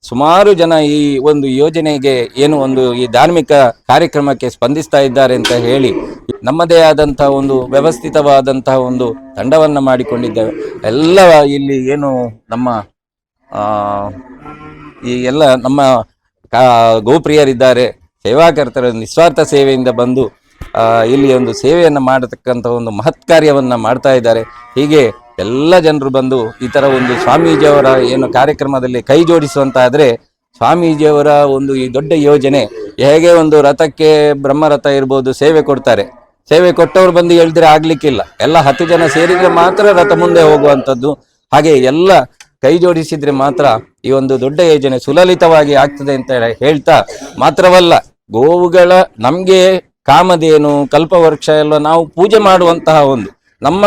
ಸುಮಾರು ಜನ ಈ ಒಂದು ಯೋಜನೆಗೆ ಈ ಧಾರ್ಮಿಕ ಕಾರ್ಯಕ್ರಮಕ್ಕೆ ಸ್ಪಂದಿಸ್ತಾ ಇದ್ದಾರೆ ಅಂತ ಹೇಳಿ ನಮ್ಮದೇ ಆದಂತಹ ಒಂದು ವ್ಯವಸ್ಥಿತವಾದಂತಹ ಒಂದು ತಂಡವನ್ನ ಮಾಡಿಕೊಂಡಿದ್ದೇವೆ. ಎಲ್ಲ ಇಲ್ಲಿ ನಮ್ಮ ಗೋಪ್ರಿಯರಿದ್ದಾರೆ, ಸೇವಾಕರ್ತರು ನಿಸ್ವಾರ್ಥ ಸೇವೆಯಿಂದ ಬಂದು ಇಲ್ಲಿ ಒಂದು ಸೇವೆಯನ್ನ ಮಾಡತಕ್ಕಂಥ ಒಂದು ಮಹತ್ ಕಾರ್ಯವನ್ನ ಮಾಡ್ತಾ ಇದ್ದಾರೆ. ಹೀಗೆ ಎಲ್ಲ ಜನರು ಬಂದು ಈ ತರ ಒಂದು ಸ್ವಾಮೀಜಿಯವರ ಕಾರ್ಯಕ್ರಮದಲ್ಲಿ ಕೈ ಜೋಡಿಸುವಂತಾದ್ರೆ ಸ್ವಾಮೀಜಿಯವರ ಈ ದೊಡ್ಡ ಯೋಜನೆ ಹೇಗೆ ಒಂದು ರಥಕ್ಕೆ ಬ್ರಹ್ಮರಥ ಇರ್ಬೋದು ಸೇವೆ ಕೊಡ್ತಾರೆ, ಸೇವೆ ಕೊಟ್ಟವರು ಬಂದು ಹೇಳಿದ್ರೆ ಆಗ್ಲಿಕ್ಕಿಲ್ಲ, ಎಲ್ಲ 10 ಜನ ಸೇರಿದ್ರೆ ಮಾತ್ರ ರಥ ಮುಂದೆ ಹೋಗುವಂಥದ್ದು. ಹಾಗೆ ಎಲ್ಲ ಕೈ ಜೋಡಿಸಿದ್ರೆ ಮಾತ್ರ ಈ ಒಂದು ದೊಡ್ಡ ಯೋಜನೆ ಸುಲಲಿತವಾಗಿ ಆಗ್ತದೆ ಅಂತ ಹೇಳ್ತಾ, ಮಾತ್ರವಲ್ಲ ಗೋವುಗಳ ನಮ್ಗೆ ಕಾಮಧೇನು ಕಲ್ಪವೃಕ್ಷ ಎಲ್ಲ ನಾವು ಪೂಜೆ ಮಾಡುವಂತಹ ನಮ್ಮ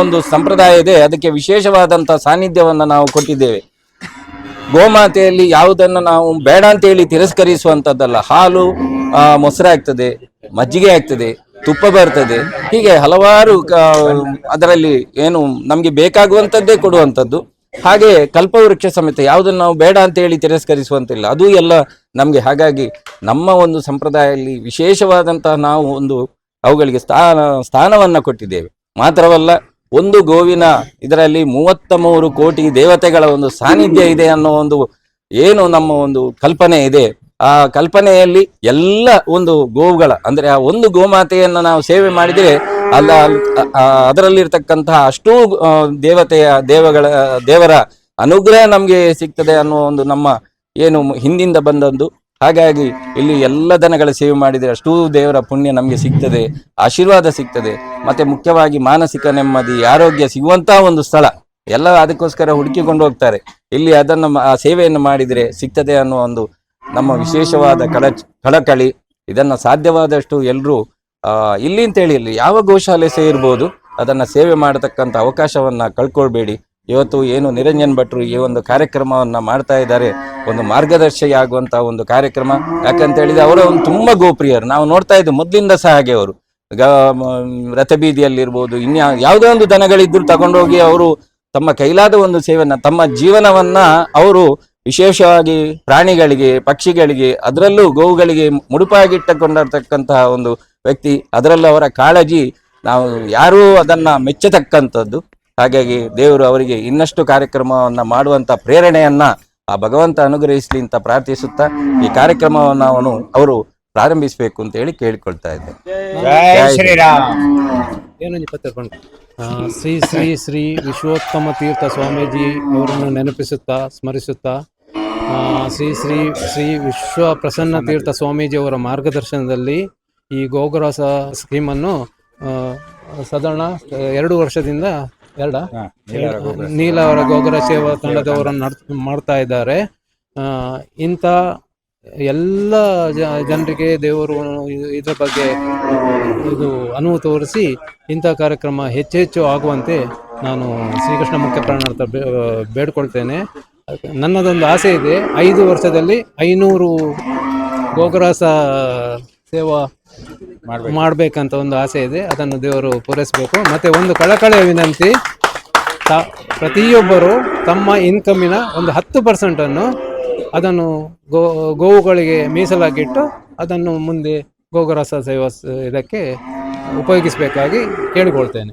ಒಂದು ಸಂಪ್ರದಾಯ ಇದೆ, ಅದಕ್ಕೆ ವಿಶೇಷವಾದಂತಹ ಸಾನ್ನಿಧ್ಯವನ್ನ ನಾವು ಕೊಟ್ಟಿದ್ದೇವೆ. ಗೋಮಾತೆಯಲ್ಲಿ ಯಾವುದನ್ನು ನಾವು ಬೇಡ ಅಂತ ಹೇಳಿ ತಿರಸ್ಕರಿಸುವಂತದ್ದಲ್ಲ. ಹಾಲು ಮೊಸರಾಗ್ತದೆ, ಮಜ್ಜಿಗೆ ಆಗ್ತದೆ, ತುಪ್ಪ ಬರ್ತದೆ, ಹೀಗೆ ಹಲವಾರು ಅದರಲ್ಲಿ ನಮ್ಗೆ ಬೇಕಾಗುವಂಥದ್ದೇ ಕೊಡುವಂಥದ್ದು. ಹಾಗೆ ಕಲ್ಪವೃಕ್ಷ ಸಮೇತ ಯಾವುದನ್ನು ನಾವು ಬೇಡ ಅಂತ ಹೇಳಿ ತಿರಸ್ಕರಿಸುವಂತಿಲ್ಲ, ಅದು ಎಲ್ಲ ನಮ್ಗೆ. ಹಾಗಾಗಿ ನಮ್ಮ ಒಂದು ಸಂಪ್ರದಾಯದಲ್ಲಿ ವಿಶೇಷವಾದಂತಹ ನಾವು ಅವುಗಳಿಗೆ ಸ್ಥಾನವನ್ನ ಕೊಟ್ಟಿದ್ದೇವೆ. ಮಾತ್ರವಲ್ಲ ಒಂದು ಗೋವಿನ ಇದರಲ್ಲಿ 33 ಕೋಟಿ ದೇವತೆಗಳ ಒಂದು ಸಾನ್ನಿಧ್ಯ ಇದೆ ಅನ್ನೋ ನಮ್ಮ ಕಲ್ಪನೆ ಇದೆ. ಆ ಕಲ್ಪನೆಯಲ್ಲಿ ಎಲ್ಲ ಗೋವುಗಳ ಅಂದ್ರೆ ಆ ಒಂದು ಗೋಮಾತೆಯನ್ನ ನಾವು ಸೇವೆ ಮಾಡಿದರೆ ಅದರಲ್ಲಿರ್ತಕ್ಕಂತಹ ಅಷ್ಟೂ ದೇವರ ಅನುಗ್ರಹ ನಮ್ಗೆ ಸಿಗ್ತದೆ ಅನ್ನೋ ನಮ್ಮ ಹಿಂದಿಂದ ಬಂದದ್ದು. ಹಾಗಾಗಿ ಇಲ್ಲಿ ಎಲ್ಲ ದನಗಳ ಸೇವೆ ಮಾಡಿದರೆ ಅಷ್ಟೂ ದೇವರ ಪುಣ್ಯ ನಮ್ಗೆ ಸಿಗ್ತದೆ, ಆಶೀರ್ವಾದ ಸಿಗ್ತದೆ. ಮತ್ತೆ ಮುಖ್ಯವಾಗಿ ಮಾನಸಿಕ ನೆಮ್ಮದಿ, ಆರೋಗ್ಯ ಸಿಗುವಂತಹ ಒಂದು ಸ್ಥಳ. ಎಲ್ಲ ಅದಕ್ಕೋಸ್ಕರ ಹುಡುಕಿಕೊಂಡು ಹೋಗ್ತಾರೆ. ಇಲ್ಲಿ ಅದನ್ನು ಆ ಸೇವೆಯನ್ನು ಮಾಡಿದರೆ ಸಿಗ್ತದೆ ಅನ್ನೋ ನಮ್ಮ ವಿಶೇಷವಾದ ಕಳಕಳಿ. ಇದನ್ನ ಸಾಧ್ಯವಾದಷ್ಟು ಎಲ್ಲರೂ ಇಲ್ಲಿ ಅಂತೇಳಿ ಇಲ್ಲಿ ಯಾವ ಗೋಶಾಲೆ ಇರ್ಬೋದು ಅದನ್ನ ಸೇವೆ ಮಾಡತಕ್ಕಂಥ ಅವಕಾಶವನ್ನ ಕಳ್ಕೊಳ್ಬೇಡಿ. ಇವತ್ತು ನಿರಂಜನ್ ಭಟ್ರು ಈ ಒಂದು ಕಾರ್ಯಕ್ರಮವನ್ನ ಮಾಡ್ತಾ ಇದ್ದಾರೆ, ಒಂದು ಮಾರ್ಗದರ್ಶಿ ಆಗುವಂತಹ ಒಂದು ಕಾರ್ಯಕ್ರಮ. ಯಾಕಂತ ಹೇಳಿದ್ರೆ ಅವರ ತುಂಬಾ ಗೋಪ್ರಿಯರು. ನಾವು ನೋಡ್ತಾ ಇದ್ದು ಮೊದಲಿಂದ ಸಹ ಹಾಗೆ ಅವರು ರಥಬೀದಿಯಲ್ಲಿರ್ಬೋದು, ಯಾವುದೋ ಒಂದು ದನಗಳಿದ್ರು ತಗೊಂಡೋಗಿ ಅವರು ತಮ್ಮ ಕೈಲಾದ ಒಂದು ಸೇವೆಯನ್ನ, ತಮ್ಮ ಜೀವನವನ್ನ ಅವರು ವಿಶೇಷವಾಗಿ ಪ್ರಾಣಿಗಳಿಗೆ, ಪಕ್ಷಿಗಳಿಗೆ, ಅದರಲ್ಲೂ ಗೋವುಗಳಿಗೆ ಮುಡುಪಾಗಿಟ್ಟುಕೊಂಡಿರ್ತಕ್ಕಂತಹ ಒಂದು ವ್ಯಕ್ತಿ. ಅದರಲ್ಲೂ ಅವರ ಕಾಳಜಿ ನಾವು ಯಾರೂ ಅದನ್ನ ಮೆಚ್ಚತಕ್ಕಂಥದ್ದು. ಹಾಗಾಗಿ ದೇವರು ಅವರಿಗೆ ಇನ್ನಷ್ಟು ಕಾರ್ಯಕ್ರಮವನ್ನ ಮಾಡುವಂತ ಪ್ರೇರಣೆಯನ್ನ ಆ ಭಗವಂತ ಅನುಗ್ರಹಿಸಲಿ ಅಂತ ಪ್ರಾರ್ಥಿಸುತ್ತಾ ಈ ಕಾರ್ಯಕ್ರಮವನ್ನು ಅವರು ಪ್ರಾರಂಭಿಸಬೇಕು ಅಂತ ಹೇಳಿ ಕೇಳಿಕೊಳ್ತಾ ಇದ್ದೆ. ಶ್ರೀ ಶ್ರೀ ಶ್ರೀ ವಿಶ್ವೋತ್ತಮ ತೀರ್ಥ ಸ್ವಾಮೀಜಿ ಅವರನ್ನು ನೆನಪಿಸುತ್ತಾ ಸ್ಮರಿಸುತ್ತಾ ಶ್ರೀ ಶ್ರೀ ಶ್ರೀ ವಿಶ್ವ ಪ್ರಸನ್ನ ತೀರ್ಥ ಸ್ವಾಮೀಜಿ ಅವರ ಮಾರ್ಗದರ್ಶನದಲ್ಲಿ ಈ ಗೋಗ್ರಾಸ ಸ್ಕೀಮನ್ನು ಸಾಧಾರಣ 2 ವರ್ಷದಿಂದ ನೀಲಾವರ ಗೋಗ್ರ ಸೇವಾ ತಂಡದವರನ್ನು ಮಾಡ್ತಾ ಇದ್ದಾರೆ. ಇಂಥ ಎಲ್ಲ ಜನರಿಗೆ ದೇವರು ಇದರ ಬಗ್ಗೆ ಇದು ಅನುವು ತೋರಿಸಿ ಇಂಥ ಕಾರ್ಯಕ್ರಮ ಹೆಚ್ಚು ಆಗುವಂತೆ ನಾನು ಶ್ರೀಕೃಷ್ಣ ಮುಖ್ಯ ಪ್ರಾಣಾರ್ಥ ಬೇಡ್ಕೊಳ್ತೇನೆ. ನನ್ನದೊಂದು ಆಸೆ ಇದೆ, 5 ವರ್ಷದಲ್ಲಿ 500 ಗೋಗ್ರಾಸ ಸೇವಾ ಮಾಡಬೇಕಂತ ಒಂದು ಆಸೆ ಇದೆ. ಅದನ್ನು ದೇವರು ಪೂರೈಸಬೇಕು. ಮತ್ತು ಒಂದು ಕಳಕಳಿಯ ವಿನಂತಿ, ಪ್ರತಿಯೊಬ್ಬರು ತಮ್ಮ ಇನ್ಕಮಿನ ಒಂದು 10% ಅದನ್ನು ಗೋವುಗಳಿಗೆ ಮೀಸಲಾಗಿಟ್ಟು ಅದನ್ನು ಮುಂದೆ ಗೋಗ್ರಾಸ ಸೇವಾ ಇದಕ್ಕೆ ಉಪಯೋಗಿಸಬೇಕಾಗಿ ಕೇಳಿಕೊಳ್ತೇನೆ.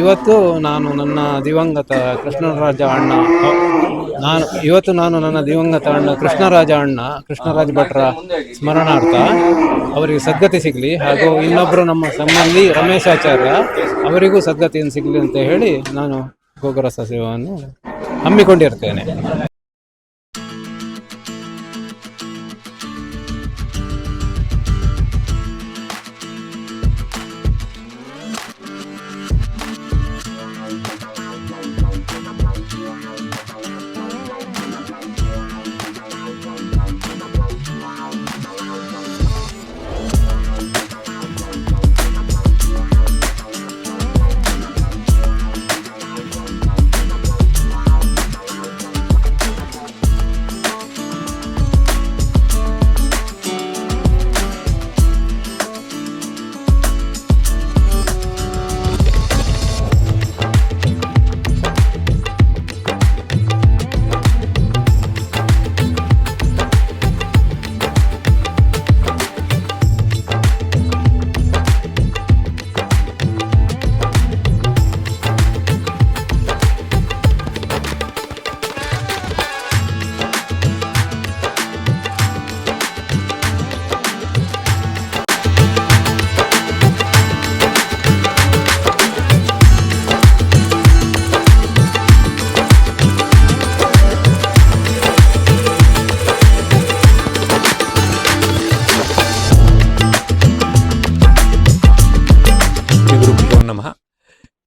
ಇವತ್ತು ನಾನು ನನ್ನ ದಿವಂಗತ ಕೃಷ್ಣರಾಜ ಅಣ್ಣ ಕೃಷ್ಣರಾಜ ಭಟ್ರ ಸ್ಮರಣಾರ್ಥ ಅವರಿಗೆ ಸದ್ಗತಿ ಸಿಗಲಿ, ಹಾಗೂ ಇನ್ನೊಬ್ಬರು ನಮ್ಮ ಸಂಬಂಧಿ ರಮೇಶಾಚಾರ್ಯ ಅವರಿಗೂ ಸದ್ಗತಿಯನ್ನು ಸಿಗಲಿ ಅಂತ ಹೇಳಿ ನಾನು ಗೋಗ್ರಾಸ ಸೇವೆಯನ್ನು ಹಮ್ಮಿಕೊಂಡಿರ್ತೇನೆ.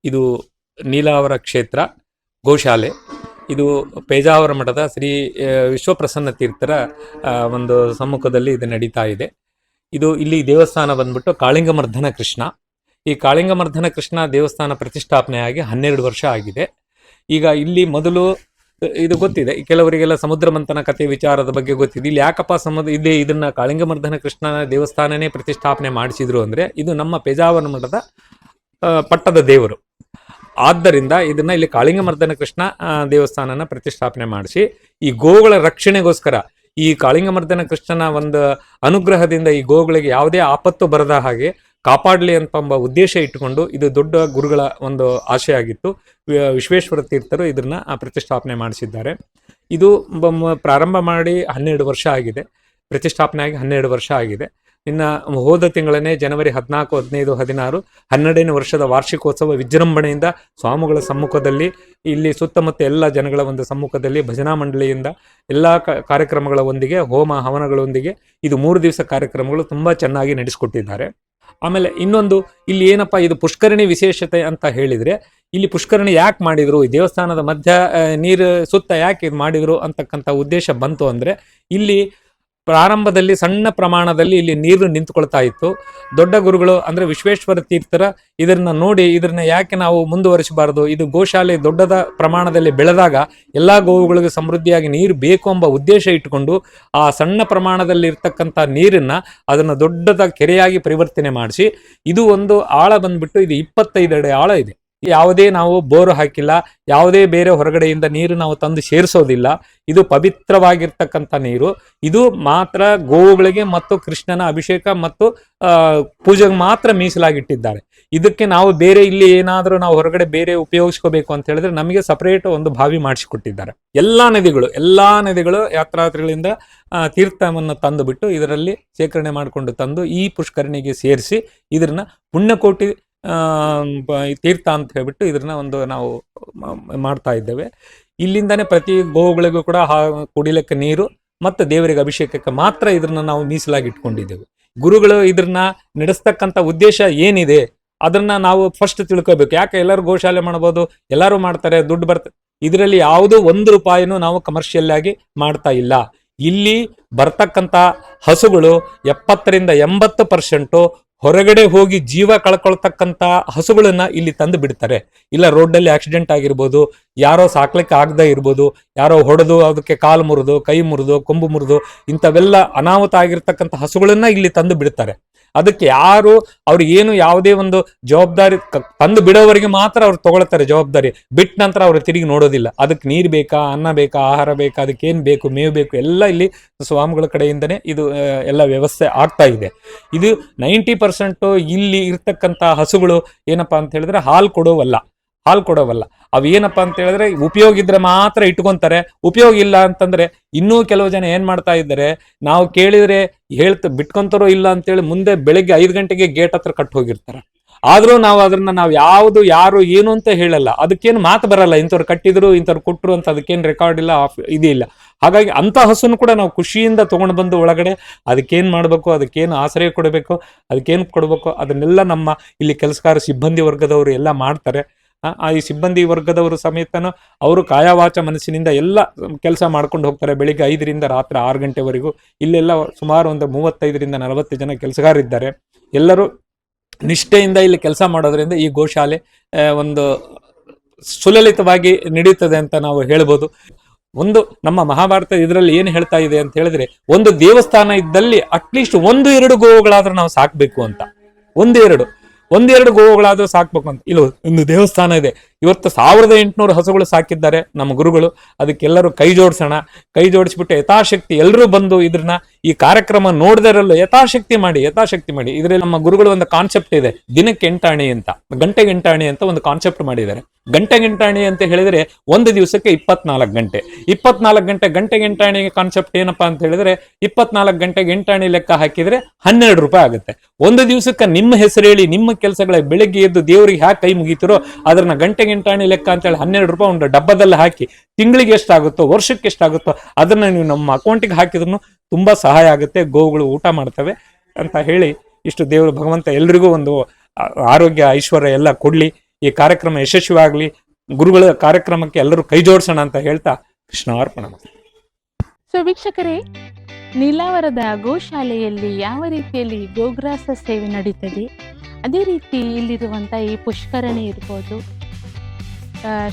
ಇದು ನೀಲಾವರ ಕ್ಷೇತ್ರ ಗೋಶಾಲೆ. ಇದು ಪೇಜಾವರ ಮಠದ ಶ್ರೀ ವಿಶ್ವಪ್ರಸನ್ನ ತೀರ್ಥರ ಒಂದು ಸಮ್ಮುಖದಲ್ಲಿ ಇದು ನಡೀತಾ ಇದೆ. ಇಲ್ಲಿ ದೇವಸ್ಥಾನ ಬಂದ್ಬಿಟ್ಟು ಕಾಳಿಂಗಮರ್ಧನ ಕೃಷ್ಣ. ಈ ಕಾಳಿಂಗಮರ್ಧನ ಕೃಷ್ಣ ದೇವಸ್ಥಾನ ಪ್ರತಿಷ್ಠಾಪನೆಯಾಗಿ 12 ವರ್ಷ ಆಗಿದೆ. ಈಗ ಇಲ್ಲಿ ಮೊದಲು ಇದು ಗೊತ್ತಿದೆ, ಕೆಲವರಿಗೆಲ್ಲ ಸಮುದ್ರ ಮಂಥನ ಕಥೆ ವಿಚಾರದ ಬಗ್ಗೆ ಗೊತ್ತಿದೆ. ಇಲ್ಲಿ ಯಾಕಪ್ಪ ಇದನ್ನ ಕಾಳಿಂಗಮರ್ಧನ ಕೃಷ್ಣನ ದೇವಸ್ಥಾನನೇ ಪ್ರತಿಷ್ಠಾಪನೆ ಮಾಡಿಸಿದ್ರು ಅಂದ್ರೆ, ಇದು ನಮ್ಮ ಪೇಜಾವರ ಮಠದ ಪಟ್ಟದ ದೇವರು. ಆದ್ದರಿಂದ ಇದನ್ನ ಇಲ್ಲಿ ಕಾಳಿಂಗಮರ್ಧನ ಕೃಷ್ಣ ದೇವಸ್ಥಾನನ ಪ್ರತಿಷ್ಠಾಪನೆ ಮಾಡಿಸಿ ಈ ಗೋಗಳ ರಕ್ಷಣೆಗೋಸ್ಕರ, ಈ ಕಾಳಿಂಗಮರ್ಧನ ಕೃಷ್ಣನ ಒಂದು ಅನುಗ್ರಹದಿಂದ ಈ ಗೋಗಳಿಗೆ ಯಾವುದೇ ಆಪತ್ತು ಬರದ ಹಾಗೆ ಕಾಪಾಡಲಿ ಅಂತ ಉದ್ದೇಶ ಇಟ್ಟುಕೊಂಡು ಇದು ದೊಡ್ಡ ಗುರುಗಳ ಒಂದು ಆಶೆ ಆಗಿತ್ತು. ವಿಶ್ವೇಶ್ವರ ತೀರ್ಥರು ಇದನ್ನ ಪ್ರತಿಷ್ಠಾಪನೆ ಮಾಡಿಸಿದ್ದಾರೆ. ಇದು ಪ್ರಾರಂಭ ಮಾಡಿ 12 ವರ್ಷ ಆಗಿದೆ, ಪ್ರತಿಷ್ಠಾಪನೆ ಆಗಿ 12 ವರ್ಷ ಆಗಿದೆ. ಇನ್ನು ಹೋದ ತಿಂಗಳನ್ನೇ ಜನವರಿ 14, 15, 16 12ನೇ ವರ್ಷದ ವಾರ್ಷಿಕೋತ್ಸವ ವಿಜೃಂಭಣೆಯಿಂದ ಸ್ವಾಮಿಗಳ ಸಮ್ಮುಖದಲ್ಲಿ, ಇಲ್ಲಿ ಸುತ್ತಮುತ್ತ ಎಲ್ಲ ಜನಗಳ ಒಂದು ಸಮ್ಮುಖದಲ್ಲಿ ಭಜನಾ ಮಂಡಳಿಯಿಂದ ಎಲ್ಲ ಕಾರ್ಯಕ್ರಮಗಳ ಒಂದಿಗೆ, ಹೋಮ ಹವನಗಳೊಂದಿಗೆ ಇದು 3 ದಿವಸ ಕಾರ್ಯಕ್ರಮಗಳು ತುಂಬ ಚೆನ್ನಾಗಿ ನಡೆಸಿಕೊಟ್ಟಿದ್ದಾರೆ. ಆಮೇಲೆ ಇನ್ನೊಂದು, ಇಲ್ಲಿ ಏನಪ್ಪ ಇದು ಪುಷ್ಕರಣಿ ವಿಶೇಷತೆ ಅಂತ ಹೇಳಿದರೆ, ಇಲ್ಲಿ ಪುಷ್ಕರಣಿ ಯಾಕೆ ಮಾಡಿದರು, ಈ ದೇವಸ್ಥಾನದ ಮಧ್ಯ ನೀರು ಸುತ್ತ ಯಾಕೆ ಇದು ಮಾಡಿದರು ಅಂತಕ್ಕಂಥ ಉದ್ದೇಶ ಬಂತು ಅಂದರೆ, ಇಲ್ಲಿ ಪ್ರಾರಂಭದಲ್ಲಿ ಸಣ್ಣ ಪ್ರಮಾಣದಲ್ಲಿ ಇಲ್ಲಿ ನೀರು ನಿಂತುಕೊಳ್ತಾ ಇತ್ತು. ದೊಡ್ಡ ಗುರುಗಳು ಅಂದರೆ ವಿಶ್ವೇಶ್ವರ ತೀರ್ಥರ ಇದನ್ನ ನೋಡಿ ಇದನ್ನ ಯಾಕೆ ನಾವು ಮುಂದುವರಿಸಬಾರದು, ಇದು ಗೋಶಾಲೆ ದೊಡ್ಡದ ಪ್ರಮಾಣದಲ್ಲಿ ಬೆಳೆದಾಗ ಎಲ್ಲ ಗೋವುಗಳಿಗೆ ಸಮೃದ್ಧಿಯಾಗಿ ನೀರು ಬೇಕು ಎಂಬ ಉದ್ದೇಶ ಇಟ್ಟುಕೊಂಡು ಆ ಸಣ್ಣ ಪ್ರಮಾಣದಲ್ಲಿ ಇರ್ತಕ್ಕಂಥ ನೀರನ್ನ ಅದನ್ನು ದೊಡ್ಡದ ಕೆರೆಯಾಗಿ ಪರಿವರ್ತನೆ ಮಾಡಿಸಿ, ಇದು ಒಂದು ಆಳ ಬಂದ್ಬಿಟ್ಟು ಇದು 25 ಅಡಿ ಆಳ ಇದೆ. ಯಾವುದೇ ನಾವು ಬೋರು ಹಾಕಿಲ್ಲ, ಯಾವುದೇ ಬೇರೆ ಹೊರಗಡೆಯಿಂದ ನೀರು ನಾವು ತಂದು ಸೇರಿಸೋದಿಲ್ಲ. ಇದು ಪವಿತ್ರವಾಗಿರ್ತಕ್ಕಂಥ ನೀರು. ಇದು ಮಾತ್ರ ಗೋವುಗಳಿಗೆ ಮತ್ತು ಕೃಷ್ಣನ ಅಭಿಷೇಕ ಮತ್ತು ಪೂಜೆಗೆ ಮಾತ್ರ ಮೀಸಲಾಗಿಟ್ಟಿದ್ದಾರೆ. ಇದಕ್ಕೆ ನಾವು ಬೇರೆ ಇಲ್ಲಿ ಏನಾದರೂ ನಾವು ಹೊರಗಡೆ ಬೇರೆ ಉಪಯೋಗಿಸ್ಕೋಬೇಕು ಅಂತ ಹೇಳಿದ್ರೆ ನಮಗೆ ಸಪರೇಟ್ ಒಂದು ಬಾವಿ ಮಾಡಿಸಿಕೊಟ್ಟಿದ್ದಾರೆ. ಎಲ್ಲಾ ನದಿಗಳು ಯಾತ್ರಾರ್ಥಿಗಳಿಂದ ತೀರ್ಥವನ್ನು ತಂದು ಬಿಟ್ಟು ಇದರಲ್ಲಿ ಶೇಖರಣೆ ಮಾಡಿಕೊಂಡು ತಂದು ಈ ಪುಷ್ಕರಣಿಗೆ ಸೇರಿಸಿ ಇದನ್ನ ಪುಣ್ಯಕೋಟಿ ತೀರ್ಥ ಅಂತ ಹೇಳ್ಬಿಟ್ಟು ಇದನ್ನ ಒಂದು ನಾವು ಮಾಡ್ತಾ ಇದ್ದೇವೆ. ಇಲ್ಲಿಂದಾನೇ ಪ್ರತಿ ಗೋವುಗಳಿಗೂ ಕೂಡ ಕುಡಿಲಿಕ್ಕೆ ನೀರು ಮತ್ತು ದೇವರಿಗೆ ಅಭಿಷೇಕಕ್ಕೆ ಮಾತ್ರ ಇದನ್ನ ನಾವು ಮೀಸಲಾಗಿ ಇಟ್ಕೊಂಡಿದ್ದೇವೆ. ಗುರುಗಳು ಇದನ್ನ ನಡೆಸ್ತಕ್ಕಂಥ ಉದ್ದೇಶ ಏನಿದೆ ಅದನ್ನ ನಾವು ಫಸ್ಟ್ ತಿಳ್ಕೋಬೇಕು. ಯಾಕೆ ಎಲ್ಲರೂ ಗೋಶಾಲೆ ಮಾಡ್ಬೋದು, ಎಲ್ಲರೂ ಮಾಡ್ತಾರೆ, ದುಡ್ಡು ಬರ್ತದೆ. ಇದರಲ್ಲಿ ಯಾವುದೋ 1 ರೂಪಾಯಿನೂ ನಾವು ಕಮರ್ಷಿಯಲ್ ಆಗಿ ಮಾಡ್ತಾ ಇಲ್ಲ. ಇಲ್ಲಿ ಬರ್ತಕ್ಕಂಥ ಹಸುಗಳು 70% ಹೊರಗಡೆ ಹೋಗಿ ಜೀವ ಕಳ್ಕೊಳ್ತಕ್ಕಂಥ ಹಸುಗಳನ್ನ ಇಲ್ಲಿ ತಂದು ಬಿಡ್ತಾರೆ. ಇಲ್ಲ ರೋಡಲ್ಲಿ ಆಕ್ಸಿಡೆಂಟ್ ಆಗಿರ್ಬೋದು, ಯಾರೋ ಸಾಕ್ಲಿಕ್ಕೆ ಆಗದೆ ಇರ್ಬೋದು, ಯಾರೋ ಹೊಡೆದು ಅದಕ್ಕೆ ಕಾಲು ಮುರಿದು, ಕೈ ಮುರಿದು, ಕೊಂಬು ಮುರಿದು, ಇಂಥವೆಲ್ಲ ಅನಾಹುತ ಆಗಿರ್ತಕ್ಕಂಥ ಹಸುಗಳನ್ನ ಇಲ್ಲಿ ತಂದು ಬಿಡ್ತಾರೆ. ಅದಕ್ಕೆ ಯಾರು ಅವ್ರಿಗೆ ಏನು ಯಾವುದೇ ಒಂದು ಜವಾಬ್ದಾರಿ ತಂದು ಬಿಡೋವರೆಗೆ ಮಾತ್ರ ಅವ್ರು ತಗೊಳ್ತಾರೆ ಜವಾಬ್ದಾರಿ. ಬಿಟ್ಟ ನಂತರ ಅವ್ರು ತಿರುಗಿ ನೋಡೋದಿಲ್ಲ. ಅದಕ್ಕೆ ನೀರು ಬೇಕಾ, ಅನ್ನ ಬೇಕಾ, ಆಹಾರ ಬೇಕಾ, ಅದಕ್ಕೆ ಏನು ಬೇಕು, ಮೇವು ಬೇಕು, ಎಲ್ಲ ಇಲ್ಲಿ ಸ್ವಾಮಿಗಳ ಕಡೆಯಿಂದನೇ ಇದು ಎಲ್ಲ ವ್ಯವಸ್ಥೆ ಆಗ್ತಾ ಇದೆ. ಇದು 90% ಇಲ್ಲಿ ಇರ್ತಕ್ಕಂಥ ಹಸುಗಳು ಏನಪ್ಪಾ ಅಂತ ಹೇಳಿದ್ರೆ ಹಾಲು ಕೊಡೋವಲ್ಲ. ಅವೇನಪ್ಪ ಅಂತ ಹೇಳಿದ್ರೆ ಉಪಯೋಗ ಇದ್ರೆ ಮಾತ್ರ ಇಟ್ಕೊಂತಾರೆ. ಉಪಯೋಗ ಇಲ್ಲ ಅಂತಂದ್ರೆ ಇನ್ನೂ ಕೆಲವು ಜನ ಏನ್ ಮಾಡ್ತಾ ಇದ್ದಾರೆ, ನಾವು ಕೇಳಿದ್ರೆ ಬಿಟ್ಕೊಂತಾರೋ ಇಲ್ಲ ಅಂತೇಳಿ ಮುಂದೆ ಬೆಳಿಗ್ಗೆ 5 ಗಂಟೆಗೆ ಗೇಟ್ ಹತ್ರ ಕಟ್ ಹೋಗಿರ್ತಾರೆ. ಆದ್ರೂ ನಾವು ಅದನ್ನ ಯಾವುದು ಯಾರು ಏನು ಅಂತ ಹೇಳಲ್ಲ. ಅದಕ್ಕೇನು ಮಾತು ಬರಲ್ಲ, ಇಂಥವ್ರು ಕಟ್ಟಿದ್ರು ಇಂಥವ್ರು ಕೊಟ್ರು ಅಂತ ಅದಕ್ಕೇನು ರೆಕಾರ್ಡ್ ಇಲ್ಲ, ಇದಿಲ್ಲ. ಹಾಗಾಗಿ ಅಂತ ಹಸುನು ಕೂಡ ನಾವು ಖುಷಿಯಿಂದ ತಗೊಂಡು ಬಂದು ಒಳಗಡೆ ಅದಕ್ಕೇನು ಮಾಡಬೇಕು, ಅದಕ್ಕೇನು ಆಶ್ರಯ ಕೊಡಬೇಕು, ಅದಕ್ಕೇನು ಕೊಡಬೇಕು, ಅದನ್ನೆಲ್ಲ ನಮ್ಮ ಇಲ್ಲಿ ಕೆಲಸಗಾರ ಸಿಬ್ಬಂದಿ ವರ್ಗದವರು ಎಲ್ಲ ಮಾಡ್ತಾರೆ. ಈ ಸಿಬ್ಬಂದಿ ವರ್ಗದವರು ಸಮೇತನು ಅವರು ಕಾಯವಾಚ ಮನಸ್ಸಿನಿಂದ ಎಲ್ಲ ಕೆಲಸ ಮಾಡ್ಕೊಂಡು ಹೋಗ್ತಾರೆ. ಬೆಳಿಗ್ಗೆ 5ರಿಂದ ರಾತ್ರಿ 6 ಗಂಟೆವರೆಗೂ ಇಲ್ಲೆಲ್ಲ ಸುಮಾರು ಒಂದು 35ರಿಂದ 40 ಜನ ಕೆಲಸಗಾರಿದ್ದಾರೆ. ಎಲ್ಲರೂ ನಿಷ್ಠೆಯಿಂದ ಇಲ್ಲಿ ಕೆಲಸ ಮಾಡೋದ್ರಿಂದ ಈ ಗೋಶಾಲೆ ಒಂದು ಸುಲಲಿತವಾಗಿ ನಡೆಯುತ್ತದೆ ಅಂತ ನಾವು ಹೇಳ್ಬೋದು. ಒಂದು ನಮ್ಮ ಮಹಾಭಾರತ ಇದರಲ್ಲಿ ಏನು ಹೇಳ್ತಾ ಇದೆ ಅಂತ ಹೇಳಿದ್ರೆ, ಒಂದು ದೇವಸ್ಥಾನ ಇದ್ದಲ್ಲಿ ಅಟ್ಲೀಸ್ಟ್ 1-2 ಗೋವುಗಳಾದ್ರೂ ನಾವು ಸಾಕ್ಬೇಕು ಅಂತ. 1-2 ಗೋವುಗಳಾದ್ರೂ ಸಾಕ್ಬೇಕು ಅಂತ. ಇಲ್ಲ, ಒಂದು ದೇವಸ್ಥಾನ ಇದೆ, ಇವತ್ತು 1800 ಹಸುಗಳು ಸಾಕಿದ್ದಾರೆ ನಮ್ಮ ಗುರುಗಳು. ಅದಕ್ಕೆಲ್ಲರೂ ಕೈ ಜೋಡಿಸೋಣ. ಕೈ ಜೋಡಿಸ್ಬಿಟ್ಟು ಯಥಾಶಕ್ತಿ ಎಲ್ಲರೂ ಬಂದು ಇದ್ರನ್ನ ಈ ಕಾರ್ಯಕ್ರಮ ನೋಡಿದರಲ್ಲೂ ಯಥಾಶಕ್ತಿ ಮಾಡಿ. ಇದರಲ್ಲಿ ನಮ್ಮ ಗುರುಗಳು ಒಂದು ಕಾನ್ಸೆಪ್ಟ್ ಇದೆ, ದಿನಕ್ಕೆ 8 ಆಣೆ ಅಂತ, ಗಂಟೆಗೆ 8 ಆಣೆ ಅಂತ ಒಂದು ಕಾನ್ಸೆಪ್ಟ್ ಮಾಡಿದ್ದಾರೆ. ಗಂಟೆಗೆ 8 ಆಣೆ ಅಂತ ಹೇಳಿದ್ರೆ ಒಂದು ದಿವಸಕ್ಕೆ 24 ಗಂಟೆ. 24 ಗಂಟೆ ಗಂಟೆಗೆ 8 ಆಣೆಗೆ ಕಾನ್ಸೆಪ್ಟ್ ಏನಪ್ಪಾ ಅಂತ ಹೇಳಿದ್ರೆ, 24 ಗಂಟೆಗೆ 8 ಆಣೆ ಲೆಕ್ಕ ಹಾಕಿದ್ರೆ 12 ರೂಪಾಯಿ ಆಗುತ್ತೆ. ಒಂದು ದಿವಸಕ್ಕೆ ನಿಮ್ಮ ಹೆಸರು ಹೇಳಿ ನಿಮ್ಮ ಕೆಲಸಗಳ ಬೆಳಿಗ್ಗೆ ಎದ್ದು ದೇವರಿಗೆ ಹ್ಯಾಕ್ ಕೈ ಮುಗಿತಿರೋ ಅದನ್ನ ಗಂಟೆಗೆ 8 ಆಣೆ ಲೆಕ್ಕ ಅಂತ ಹೇಳಿ 12 ರೂಪಾಯಿ ಒಂದು ಡಬ್ಬದಲ್ಲಿ ಹಾಕಿ ತಿಂಗಳಿಗೆ ಎಷ್ಟಾಗುತ್ತೋ, ವರ್ಷಕ್ಕೆ ಎಷ್ಟಾಗುತ್ತೋ ಅದನ್ನ ನೀವು ನಮ್ಮ ಅಕೌಂಟಿಗೆ ಹಾಕಿದ್ರು ತುಂಬಾ ಸಹಾಯ ಆಗುತ್ತೆ. ಗೋವುಗಳು ಊಟ ಮಾಡ್ತವೆ ಅಂತ ಹೇಳಿ, ಇಷ್ಟು ದೇವರು ಭಗವಂತ ಎಲ್ರಿಗೂ ಒಂದು ಆರೋಗ್ಯ ಐಶ್ವರ್ಯ ಎಲ್ಲ ಕೊಡ್ಲಿ, ಈ ಕಾರ್ಯಕ್ರಮ ಯಶಸ್ವಿಯಾಗಲಿ, ಗುರುಗಳ ಕಾರ್ಯಕ್ರಮಕ್ಕೆ ಎಲ್ಲರೂ ಕೈ ಜೋಡಿಸೋಣ ಅಂತ ಹೇಳ್ತಾ ಕೃಷ್ಣಾರ್ಪಣ. ಸೊ ವೀಕ್ಷಕರೇ, ನೀಲಾವರದ ಗೋಶಾಲೆಯಲ್ಲಿ ಯಾವ ರೀತಿಯಲ್ಲಿ ಗೋಗ್ರಾಸ ಸೇವೆ ನಡೀತದೆ, ಅದೇ ರೀತಿ ಇಲ್ಲಿರುವಂಥ ಈ ಪುಷ್ಕರಣಿ ಇರ್ಬೋದು,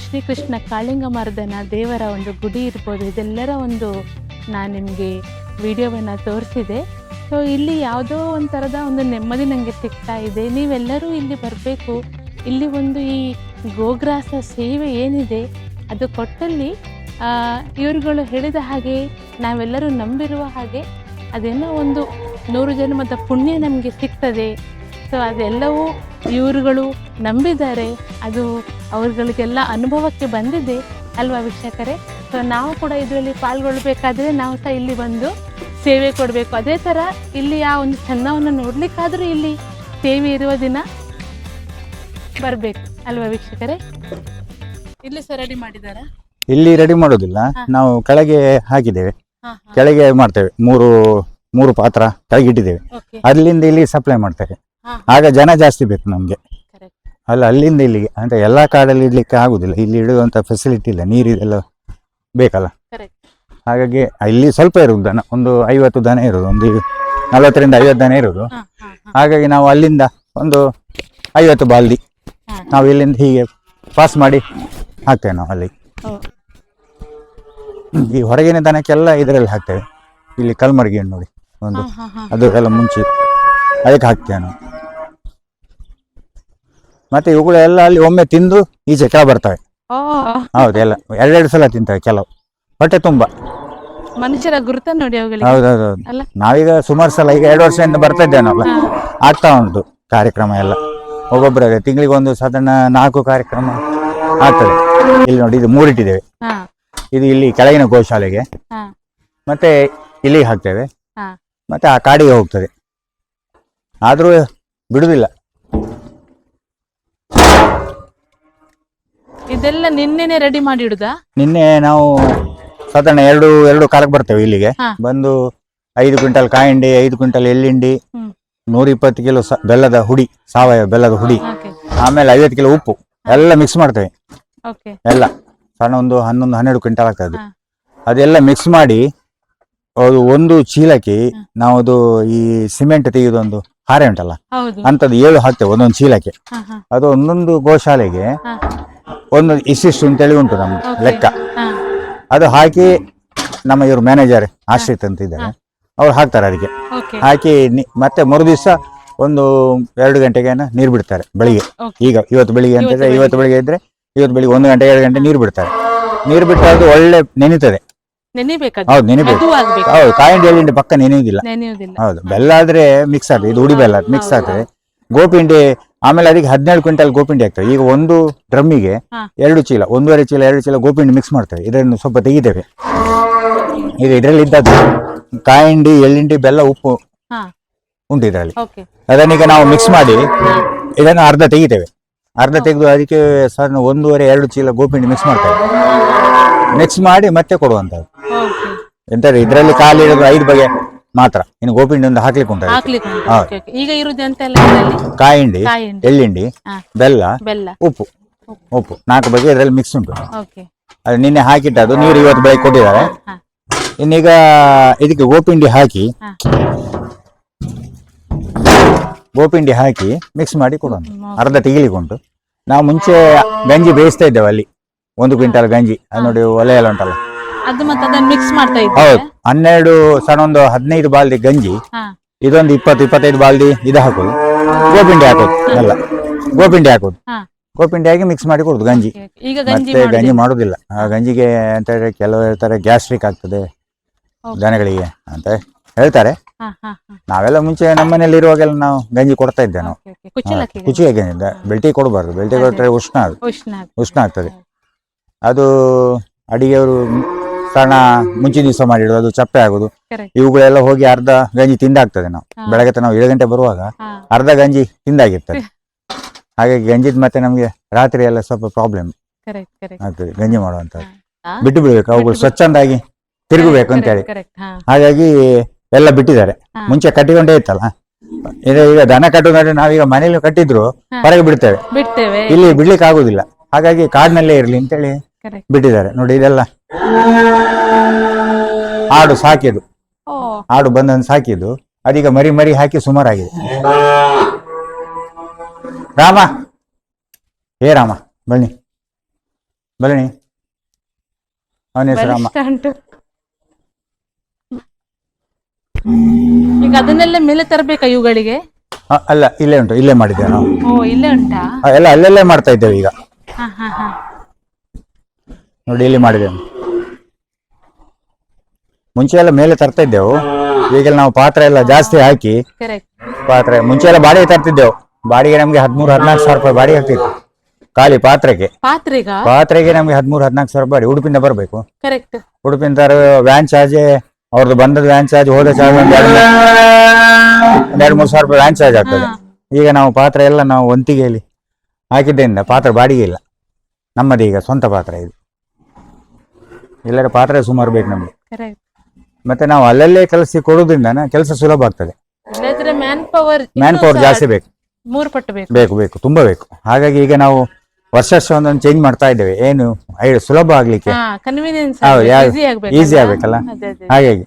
ಶ್ರೀಕೃಷ್ಣ ಕಾಳಿಂಗ ಮರ್ದನ ದೇವರ ಒಂದು ಗುಡಿ ಇರ್ಬೋದು, ಇದೆಲ್ಲರ ಒಂದು ನಾನು ನಿಮಗೆ ವಿಡಿಯೋವನ್ನು ತೋರಿಸಿದೆ. ಸೊ ಇಲ್ಲಿ ಯಾವುದೋ ಒಂಥರದ ಒಂದು ನೆಮ್ಮದಿ ನನಗೆ ಸಿಗ್ತಾ ಇದೆ. ನೀವೆಲ್ಲರೂ ಇಲ್ಲಿ ಬರಬೇಕು. ಇಲ್ಲಿ ಒಂದು ಈ ಗೋಗ್ರಾಸ ಸೇವೆ ಏನಿದೆ ಅದು ಕೊಟ್ಟಲ್ಲಿ ಇವರುಗಳು ಹೇಳಿದ ಹಾಗೆ, ನಾವೆಲ್ಲರೂ ನಂಬಿರುವ ಹಾಗೆ ಅದೇನೋ ಒಂದು 100 ಜನ್ಮದ ಪುಣ್ಯ ನಮಗೆ ಸಿಗ್ತದೆ. ಸೊ ಅದೆಲ್ಲವೂ ಇವರುಗಳು ನಂಬಿದ್ದಾರೆ, ಅದು ಅವ್ರಗಳಿಗೆಲ್ಲ ಅನುಭವಕ್ಕೆ ಬಂದಿದೆ ಅಲ್ವಾ ವೀಕ್ಷಕರೇ? ಸೊ ನಾವು ಕೂಡ ಇದರಲ್ಲಿ ಪಾಲ್ಗೊಳ್ಬೇಕಾದ್ರೆ ನಾವು ಸಹ ಇಲ್ಲಿ ಬಂದು ಸೇವೆ ಕೊಡಬೇಕು. ಅದೇ ಥರ ಇಲ್ಲಿ ಆ ಒಂದು ಚಂದವನ್ನು ನೋಡ್ಲಿಕ್ಕಾದ್ರೂ ಇಲ್ಲಿ ಸೇವೆ ಇರುವ ದಿನ ಬರಬೇಕು ಅಲ್ವಾ ವೀಕ್ಷಕರೇ? ಇಲ್ಲಿ ಸಹ ರೆಡಿ ಮಾಡಿದಾರಾ? ಇಲ್ಲಿ ರೆಡಿ ಮಾಡೋದಿಲ್ಲ, ನಾವು ಕೆಳಗೆ ಹಾಕಿದ್ದೇವೆ. ಕೆಳಗೆ ಮಾಡ್ತೇವೆ, ಮೂರು ಪಾತ್ರ ಕೆಳಗೆ ಇಟ್ಟಿದ್ದೇವೆ. ಅಲ್ಲಿಂದ ಇಲ್ಲಿ ಸಪ್ಲೈ ಮಾಡ್ತೇವೆ. ಆಗ ಜನ ಜಾಸ್ತಿ ಬೇಕು ನಮ್ಗೆ. ಅಲ್ಲ, ಅಲ್ಲಿಂದ ಇಲ್ಲಿಗೆ ಅಂತ ಎಲ್ಲಾ ಕಾಡಲ್ಲಿ ಇಡ್ಲಿಕ್ಕೆ ಆಗುದಿಲ್ಲ. ಇಲ್ಲಿ ಇಡುವಂತ ಫೆಸಿಲಿಟಿ ಇಲ್ಲ, ನೀರಿದೆಲ್ಲ ಬೇಕಲ್ಲ. ಹಾಗಾಗಿ ಇಲ್ಲಿ ಸ್ವಲ್ಪ ಇರುವುದು ದನ, ಒಂದು 50 ದನ ಇರೋದು, ಒಂದು 40ರಿಂದ 50 ದನ ಇರೋದು. ಹಾಗಾಗಿ ನಾವು ಅಲ್ಲಿಂದ ಒಂದು 50 ಬಾಲ್ದಿ ನಾವು ಇಲ್ಲಿಂದ ಹೀಗೆ ಪಾಸ್ ಮಾಡಿ ಹಾಕ್ತೇವೆ ನಾವು ಅಲ್ಲಿ. ಈ ಹೊರಗಿನ ದನಕ್ಕೆಲ್ಲ ಇದರಲ್ಲಿ ಹಾಕ್ತೇವೆ. ಇಲ್ಲಿ ಕಲ್ಮರ್ಗಿ ನೋಡಿ ಒಂದು, ಅದು ಎಲ್ಲ ಮುಂಚೆ ಅದಕ್ಕೆ ಹಾಕ್ತೇವೆ ನಾವು. ಮತ್ತೆ ಇವುಗಳೆಲ್ಲ ಅಲ್ಲಿ ಒಮ್ಮೆ ತಿಂದು ಈಚೆ ಕೆಳ ಬರ್ತವೆ. ಹೌದು, ಎಲ್ಲ 2 ಸಲ ತಿಂತವೆ ಕೆಲವು, ಹೊಟ್ಟೆ ತುಂಬಾ. ಮನುಷ್ಯರ ಗುರುತ ನೋಡಿ ಅವುಗಳಿಗೆ. ಹೌದೌದು, ನಾವೀಗ ಸುಮಾರು ಸಲ ಈಗ 2 ವರ್ಷದಿಂದ ಬರ್ತಾ ಇದ್ದೇನಲ್ಲ, ಆಗ್ತಾ ಉಂಟು ಕಾರ್ಯಕ್ರಮ ಎಲ್ಲ. ಒಬ್ಬೊಬ್ಬರ ತಿಂಗಳಿಗೆ ಒಂದು ಸಾಧಾರಣ 4 ಕಾರ್ಯಕ್ರಮ ಆಗ್ತದೆ. ಇಲ್ಲಿ ನೋಡಿ, ಇದು 3 ಇಟ್ಟಿದ್ದೇವೆ. ಇದು ಇಲ್ಲಿ ಕೆಳಗಿನ ಗೋಶಾಲೆಗೆ, ಮತ್ತೆ ಇಲ್ಲಿಗೆ ಹಾಕ್ತೇವೆ, ಮತ್ತೆ ಆ ಕಾಡಿಗೆ ಹೋಗ್ತದೆ. ಆದ್ರೂ ಬಿಡುದಿಲ್ಲ. ಇದೆಲ್ಲ ನಿನ್ನೆನೆ ರೆಡಿ ಮಾಡಿ ಇಡುದಾ? ನಿನ್ನೆ ನಾವು ಸಾಧಾರಣ ಎರಡು ಕಾಲಕ್ಕೆ ಬರ್ತೇವೆ ಇಲ್ಲಿಗೆ. ಬಂದು 5 ಕ್ವಿಂಟಲ್ ಕಾಯಿಂಡಿ, 5 ಕ್ವಿಂಟಲ್ ಎಳ್ಳಿಂಡಿ, 120 ಕಿಲೋ ಬೆಲ್ಲದ ಹುಡಿ, ಸಾವಯವ ಬೆಲ್ಲದ ಹುಡಿ, ಆಮೇಲೆ 50 ಕಿಲೋ ಉಪ್ಪು ಎಲ್ಲ ಮಿಕ್ಸ್ ಮಾಡ್ತೇವೆ. ಎಲ್ಲ ಸಣ್ಣ ಒಂದು 11-12 ಕ್ವಿಂಟಲ್ ಆಗ್ತದೆ. ಅದೆಲ್ಲ ಮಿಕ್ಸ್ ಮಾಡಿ ಅದು ಒಂದು ಚೀಲಕ್ಕೆ ನಾವು ಅದು ಈ ಸಿಮೆಂಟ್ ತೆಗೆಯೋದೊಂದು ಹಾರೆ ಉಂಟಲ್ಲ ಹೌದು. ಅಂತದ್ದು 7 ಹಾಕ್ತೇವೆ ಒಂದೊಂದು ಚೀಲಕ್ಕೆ. ಹಾ, ಹಾ, ಅದು ಒಂದೊಂದು ಗೋಶಾಲೆಗೆ ಹಾ. ಒಂದು ಇಷ್ಟಿಷ್ಟು ಅಂತೇಳಿ ಉಂಟು ನಮ್ದು Okay. ಲೆಕ್ಕ. ಹಾ, ಅದು ಹಾಕಿ ನಮ್ಮ ಇವರು ಮ್ಯಾನೇಜರ್ ಆಶ್ರಿತ್ ಅಂತ ಇದ್ದಾರೆ, ಅವ್ರು ಹಾಕ್ತಾರೆ ಅದಕ್ಕೆ. okay, ಹಾಕಿ ಮತ್ತೆ ಮರುದಿವಸ ಒಂದು 2 ಗಂಟೆಗೆ ನೀರು ಬಿಡ್ತಾರೆ ಬೆಳಿಗ್ಗೆ. okay. ಈಗ ಇವತ್ತು ಬೆಳಿಗ್ಗೆ ಅಂತಂದ್ರೆ ಇವತ್ತು ಇವತ್ತು ಬೆಳಿಗ್ಗೆ ಇದ್ರೆ ಇವತ್ತು ಬೆಳಿಗ್ಗೆ 1 ಗಂಟೆ 2 ಗಂಟೆ ನೀರು ಬಿಡ್ತಾರೆ. ನೀರು ಬಿಟ್ಟು ಅದು ಒಳ್ಳೆ ನೆನೀತದೆ. ನೆನಿಬೇಕದು. ಹೌದು, ನೆನಿಬೇಕು. ಮೆದುವಾಗ್ಬೇಕು. ಹೌದು, ಕಾಯಿಂಡಿ ಎಳ್ಳಿಂಡಿ ಪಕ್ಕ ನೆನೆಯುವುದಿಲ್ಲ. ನೆನೆಯುವುದಿಲ್ಲ. ಹೌದು, ಬೆಲ್ಲ ಆದ್ರೆ ಮಿಕ್ಸ್ ಆಗ್ತದೆ, ಇದು ಉಡಿ ಬೆಲ್ಲ ಮಿಕ್ಸ್ ಆಗ್ತದೆ. ಗೋಪಿಂಡಿ ಆಮೇಲೆ ಅದಕ್ಕೆ 17 ಕ್ವಿಂಟಲ್ ಗೋಪಿಂಡಿ ಆಗ್ತದೆ. ಈಗ ಒಂದು ಡ್ರಮ್ಮಿಗೆ ಹಾ. 2 ಚೀಲ 1.5 ಚೀಲ 2 ಚೀಲ ಗೋಪಿಂಡಿ ಮಿಕ್ಸ್ ಮಾಡ್ತೇವೆ. ಇದನ್ನು ಸ್ವಲ್ಪ ತೆಗಿತೇವೆ. ಈಗ ಇದರಲ್ಲಿ ಇದ್ದದ್ದು ಕಾಯಿಂಡಿ ಎಳ್ಳಿಂಡಿ ಬೆಲ್ಲ ಉಪ್ಪು ಹಾ, ಉಂಟು ಇದರಲ್ಲಿ. okay. ಅದನ್ನೀಗ ನಾವು ಮಿಕ್ಸ್ ಮಾಡಿ ಇದನ್ನು ಅರ್ಧ ತೆಗಿತೇವೆ. ಅರ್ಧ ತೆಗೆದು ಅದಕ್ಕೆ ಸರ್ 1.5-2 ಚೀಲ ಗೋಪಿಂಡಿ ಮಿಕ್ಸ್ ಮಾಡ್ತೇವೆ. ಮಿಕ್ಸ್ ಮಾಡಿ ಮತ್ತೆ ಕೊಡುವಂಥದ್ದು. Okay. ಎಂತಾರೆ ಇದರಲ್ಲಿ ಖಾಲಿ ಇರೋದು 5 ಬಗೆ ಮಾತ್ರ. ಇನ್ನು ಗೋಪಿಂಡಿ ಒಂದು ಹಾಕ್ಲಿಕ್ಕೆ ಉಂಟು ಅದಕ್ಕೆ. ಹಾಕ್ಲಿಕ್ಕೆ ಉಂಟು. ಹೌದು. Okay, okay. ಈಗ ಇರುದು ಎಂತೆಲ್ಲ ಇದರಲ್ಲಿ? ಕಾಯಿಂಡಿ ಕಾಯಿಂಡಿ, ಎಳ್ಳಿಂಡಿ ಹಾ. ಬೆಲ್ಲ ಬೆಲ್ಲ. ಉಪ್ಪು 4 ಬಗೆ ಇದರಲ್ಲಿ ಮಿಕ್ಸ್ ಉಂಟು. Okay. ಅದು ನಿನ್ನೆ ಹಾಕಿಟ್ಟದು ನೀರು ಇವತ್ತು ಬೆಳಗ್ಗೆ ಕೊಟ್ಟಿದ್ದಾರೆ. ಹಾ, ಇನ್ನೀಗ ಇದಕ್ಕೆ ಗೋಪಿಂಡಿ ಹಾಕಿ ಹಾ. ಗೋಪಿಂಡಿ ಹಾಕಿ ಮಿಕ್ಸ್ ಮಾಡಿ ಕೊಡೋಣ. ಹ್ಮ್, ಅರ್ಧ ತೆಗಿಲಿಕ್ಕೆ ಉಂಟು. ನಾವು ಮುಂಚೆ ಗಂಜಿ ಬೇಯಿಸ್ತಾ ಇದ್ದೇವೆ ಅಲ್ಲಿ 1 ಕ್ವಿಂಟಲ್ ಗಂಜಿ. ಅದು ನೋಡಿ ಒಲೆ ಎಲ್ಲ ಉಂಟಲ್ಲ. ಅದು ಮತ್ತೆ ಅದನ್ನ ಮಿಕ್ಸ್ ಮಾಡ್ತಾ ಇದ್ದೀವಿ. ಹೌದು, 12 ಸಣ್ಣ ಒಂದು 15 ಬಾಲ್ದಿ ಗಂಜಿ, ಹಾ, ಇದೊಂದು 20-25 ಬಾಲ್ದಿ ಇದು ಹಾಕೋದು, ಗೋಪಿಂಡಿ ಹಾಕೋದು ಎಲ್ಲ ಗೋಪಿಂಡಿ ಹಾಕೋದು. ಹಾ. ಗೋಪಿಂಡಿ ಹಾಕಿ ಮಿಕ್ಸ್ ಮಾಡಿ ಕೊಡುದು ಗಂಜಿ. Okay, okay. ಈಗ ಗಂಜಿ ಮತ್ತೆ ಗಂಜಿ ಮಾಡುದಿಲ್ಲ. ಮಾಡುದಿಲ್ಲ. ಆ ಗಂಜಿಗೆ ಅಂತ ಹೇಳಿದ್ರೆ ಕೆಲವು ಹೇಳ್ತಾರೆ ಗ್ಯಾಸ್ಟ್ರಿಕ್ ಆಗ್ತದೆ Okay. ದನಗಳಿಗೆ ಅಂತ ಹೇಳ್ತಾರೆ. ಹಾ, ಹಾ, ಹಾ. ನಾವೆಲ್ಲ ಮುಂಚೆ ನಮ್ಮ ಮನೇಲಿ ಇರುವಾಗೆಲ್ಲ ನಾವು ಗಂಜಿ ಕೊಡ್ತಾ ಇದ್ದೆ ನಾವು. Okay, okay. ಕುಚ್ಚಲಕ್ಕಿ ಗಂಜಿ. ಕುಚಿಗೆ ಗಂಜಿ ಬೆಳ್ತಿ ಕೊಡಬಾರ್ದು. ಬೆಳ್ತಿ ಕೊಟ್ಟರೆ ಉಷ್ಣ ಅದು ಉಷ್ಣ ಅದು. ಉಷ್ಣ ಆಗ್ತದೆ. ಅದು ಅಡಿಗೆಯವರು ಸಣ್ಣ ಮುಂಚಿನ ದಿವಸ ಮಾಡಿಡೋದು, ಅದು ಚಪ್ಪೆ ಆಗೋದು. Correct. ಇವುಗಳೆಲ್ಲ ಹೋಗಿ ಅರ್ಧ ಗಂಜಿ ತಿಂದಾಗ್ತದೆ. ನಾವು ಹಾ. ಬೆಳಗ್ಗೆ ನಾವು 7 ಗಂಟೆ ಬರುವಾಗ ಹಾ, ಅರ್ಧ ಗಂಜಿ ತಿಂದಾಗಿರ್ತದೆ. ಹಾಗಾಗಿ ಗಂಜಿದ್ ಮತ್ತೆ ನಮ್ಗೆ ರಾತ್ರಿ ಎಲ್ಲ ಸ್ವಲ್ಪ ಪ್ರಾಬ್ಲಮ್ correct, correct. ಆಗ್ತದೆ ಗಂಜಿ ಮಾಡುವಂಥದ್ದು. ಹಾ. ಬಿಟ್ಟು ಬಿಡ್ಬೇಕು, ಅವುಗಳು ಬಿಟ್ಟು ಸ್ವಚ್ಛಂದಾಗಿ ತಿರುಗಬೇಕು Correct, ಅಂತೇಳಿ. correct, ಹಾ. ಹಾಗಾಗಿ ಎಲ್ಲ ಬಿಟ್ಟಿದ್ದಾರೆ. ಹಾ. ಮುಂಚೆ ಕಟ್ಟಿಕೊಂಡೇ ಇತ್ತಲ್ಲ. ಈಗ ದನ ಕಟ್ಟುವುದಾದ್ರೆ ನಾವೀಗ ಮನೇಲಿ ಕಟ್ಟಿದ್ರು ಹಾ. ಹೊರಗೆ ಬಿಡ್ತೇವೆ, ಬಿಡ್ತೇವೆ. ಇಲ್ಲಿ ಬಿಡ್ಲಿಕ್ಕೆ ಆಗುದಿಲ್ಲ. ಹಾಗಾಗಿ ಕಾಡಿನಲ್ಲೇ ಇರ್ಲಿ ಅಂತೇಳಿ Correct. ಬಿಟ್ಟಿದ್ದಾರೆ. ನೋಡಿ ಇದೆಲ್ಲ ಆಡು ಸಾಕಿದ್ದು, ಓ, ಆಡು ಬಂದನ್ನು ಸಾಕಿದ್ದು ಅದೀಗ ಮರಿ ಹಾಕಿ ಸುಮಾರಾಗಿದೆ. ರಾಮ, ಹೇ ರಾಮ ಬನ್ನಿ ಬನ್ನಿ, ಅವನ ಹೆಸರು ರಾಮ. ಬಲಿಷ್ಠ ಉಂಟು. ಈಗ ಅದನ್ನೆಲ್ಲ ಮೇಲೆ ತರಬೇಕಾ ಇವುಗಳಿಗೆ? ಅಲ್ಲ, ಇಲ್ಲೇ ಉಂಟು, ಇಲ್ಲೇ ಮಾಡಿದ್ದೇವೆ ನಾವು. ಓ, ಇಲ್ಲೇ ಉಂಟಾ? ಎಲ್ಲ ಅಲ್ಲೆಲ್ಲೇ ಮಾಡ್ತಾ ಇದ್ದೇವೆ ಈಗ. ಹಾ, ಹಾ, ಹಾ. ನೋಡಿ ಇಲ್ಲಿ ಮಾಡಿದ್ದೇವೆ. ಮುಂಚೆ ಎಲ್ಲ ಮೇಲೆ ತರ್ತಾ ಇದ್ದೆವು. ಈಗೆಲ್ಲ ನಾವು ಪಾತ್ರೆ ಎಲ್ಲ ಜಾಸ್ತಿ ಹಾಕಿ Correct. ಪಾತ್ರೆ ಮುಂಚೆ ಎಲ್ಲ ಬಾಡಿಗೆ ತರ್ತಿದ್ದೆವು. ಬಾಡಿಗೆ ನಮ್ಗೆ 13-14 ಸಾವಿರ ರೂಪಾಯಿ ಬಾಡಿಗೆ ಆಗ್ತಿತ್ತು ಖಾಲಿ ಪಾತ್ರೆಗೆ. ಪಾತ್ರೆಗೆ ನಮ್ಗೆ 13-14 ಸಾವಿರ ರೂಪಾಯಿ ಉಡುಪಿಂದ ಬರಬೇಕು. ಕರೆಕ್ಟ್. ಉಡುಪಿಂದ ವ್ಯಾನ್ ಚಾರ್ಜ್, ಅವ್ರದ್ದು ಬಂದದ ವ್ಯಾನ್ ಚಾರ್ಜ್, ಹೋದ ಚಾರ್ಜ್ ಒಂದು 2-3 ಸಾವಿರ ರೂಪಾಯಿ ವ್ಯಾನ್ ಚಾರ್ಜ್ ಆಗ್ತದೆ. ಈಗ ನಾವು ಪಾತ್ರೆ ಎಲ್ಲ ನಾವು ಒಂತಿಗೆಯಲ್ಲಿ ಹಾಕಿದ್ದರಿಂದ ಪಾತ್ರೆ ಬಾಡಿಗೆ ಇಲ್ಲ ನಮ್ಮದು. ಈಗ ಸ್ವಂತ ಪಾತ್ರೆ ಇದು. ಎಲ್ಲರ ಪಾತ್ರೆ ಸುಮಾರು ಬೇಕು ನಮ್ಗೆ. ಮತ್ತೆ ನಾವು ಅಲ್ಲಲ್ಲೇ ಕೆಲಸ ಕೊಡೋದ್ರಿಂದ ಕೆಲಸ ಸುಲಭ ಆಗ್ತದೆ. ಮ್ಯಾನ್ ಪವರ್ ಜಾಸ್ತಿ ಬೇಕು, 3 ಪಟ್ಟು ಬೇಕು, ತುಂಬಾ ಬೇಕು. ಹಾಗಾಗಿ ಈಗ ನಾವು ವರ್ಷ ಒಂದೊಂದು ಚೇಂಜ್ ಮಾಡ್ತಾ ಇದ್ದೇವೆ. ಏನು ಸುಲಭ ಆಗ್ಲಿಕ್ಕೆ, ಈಸಿ ಆಗ್ಬೇಕಲ್ಲ. ಹಾಗಾಗಿ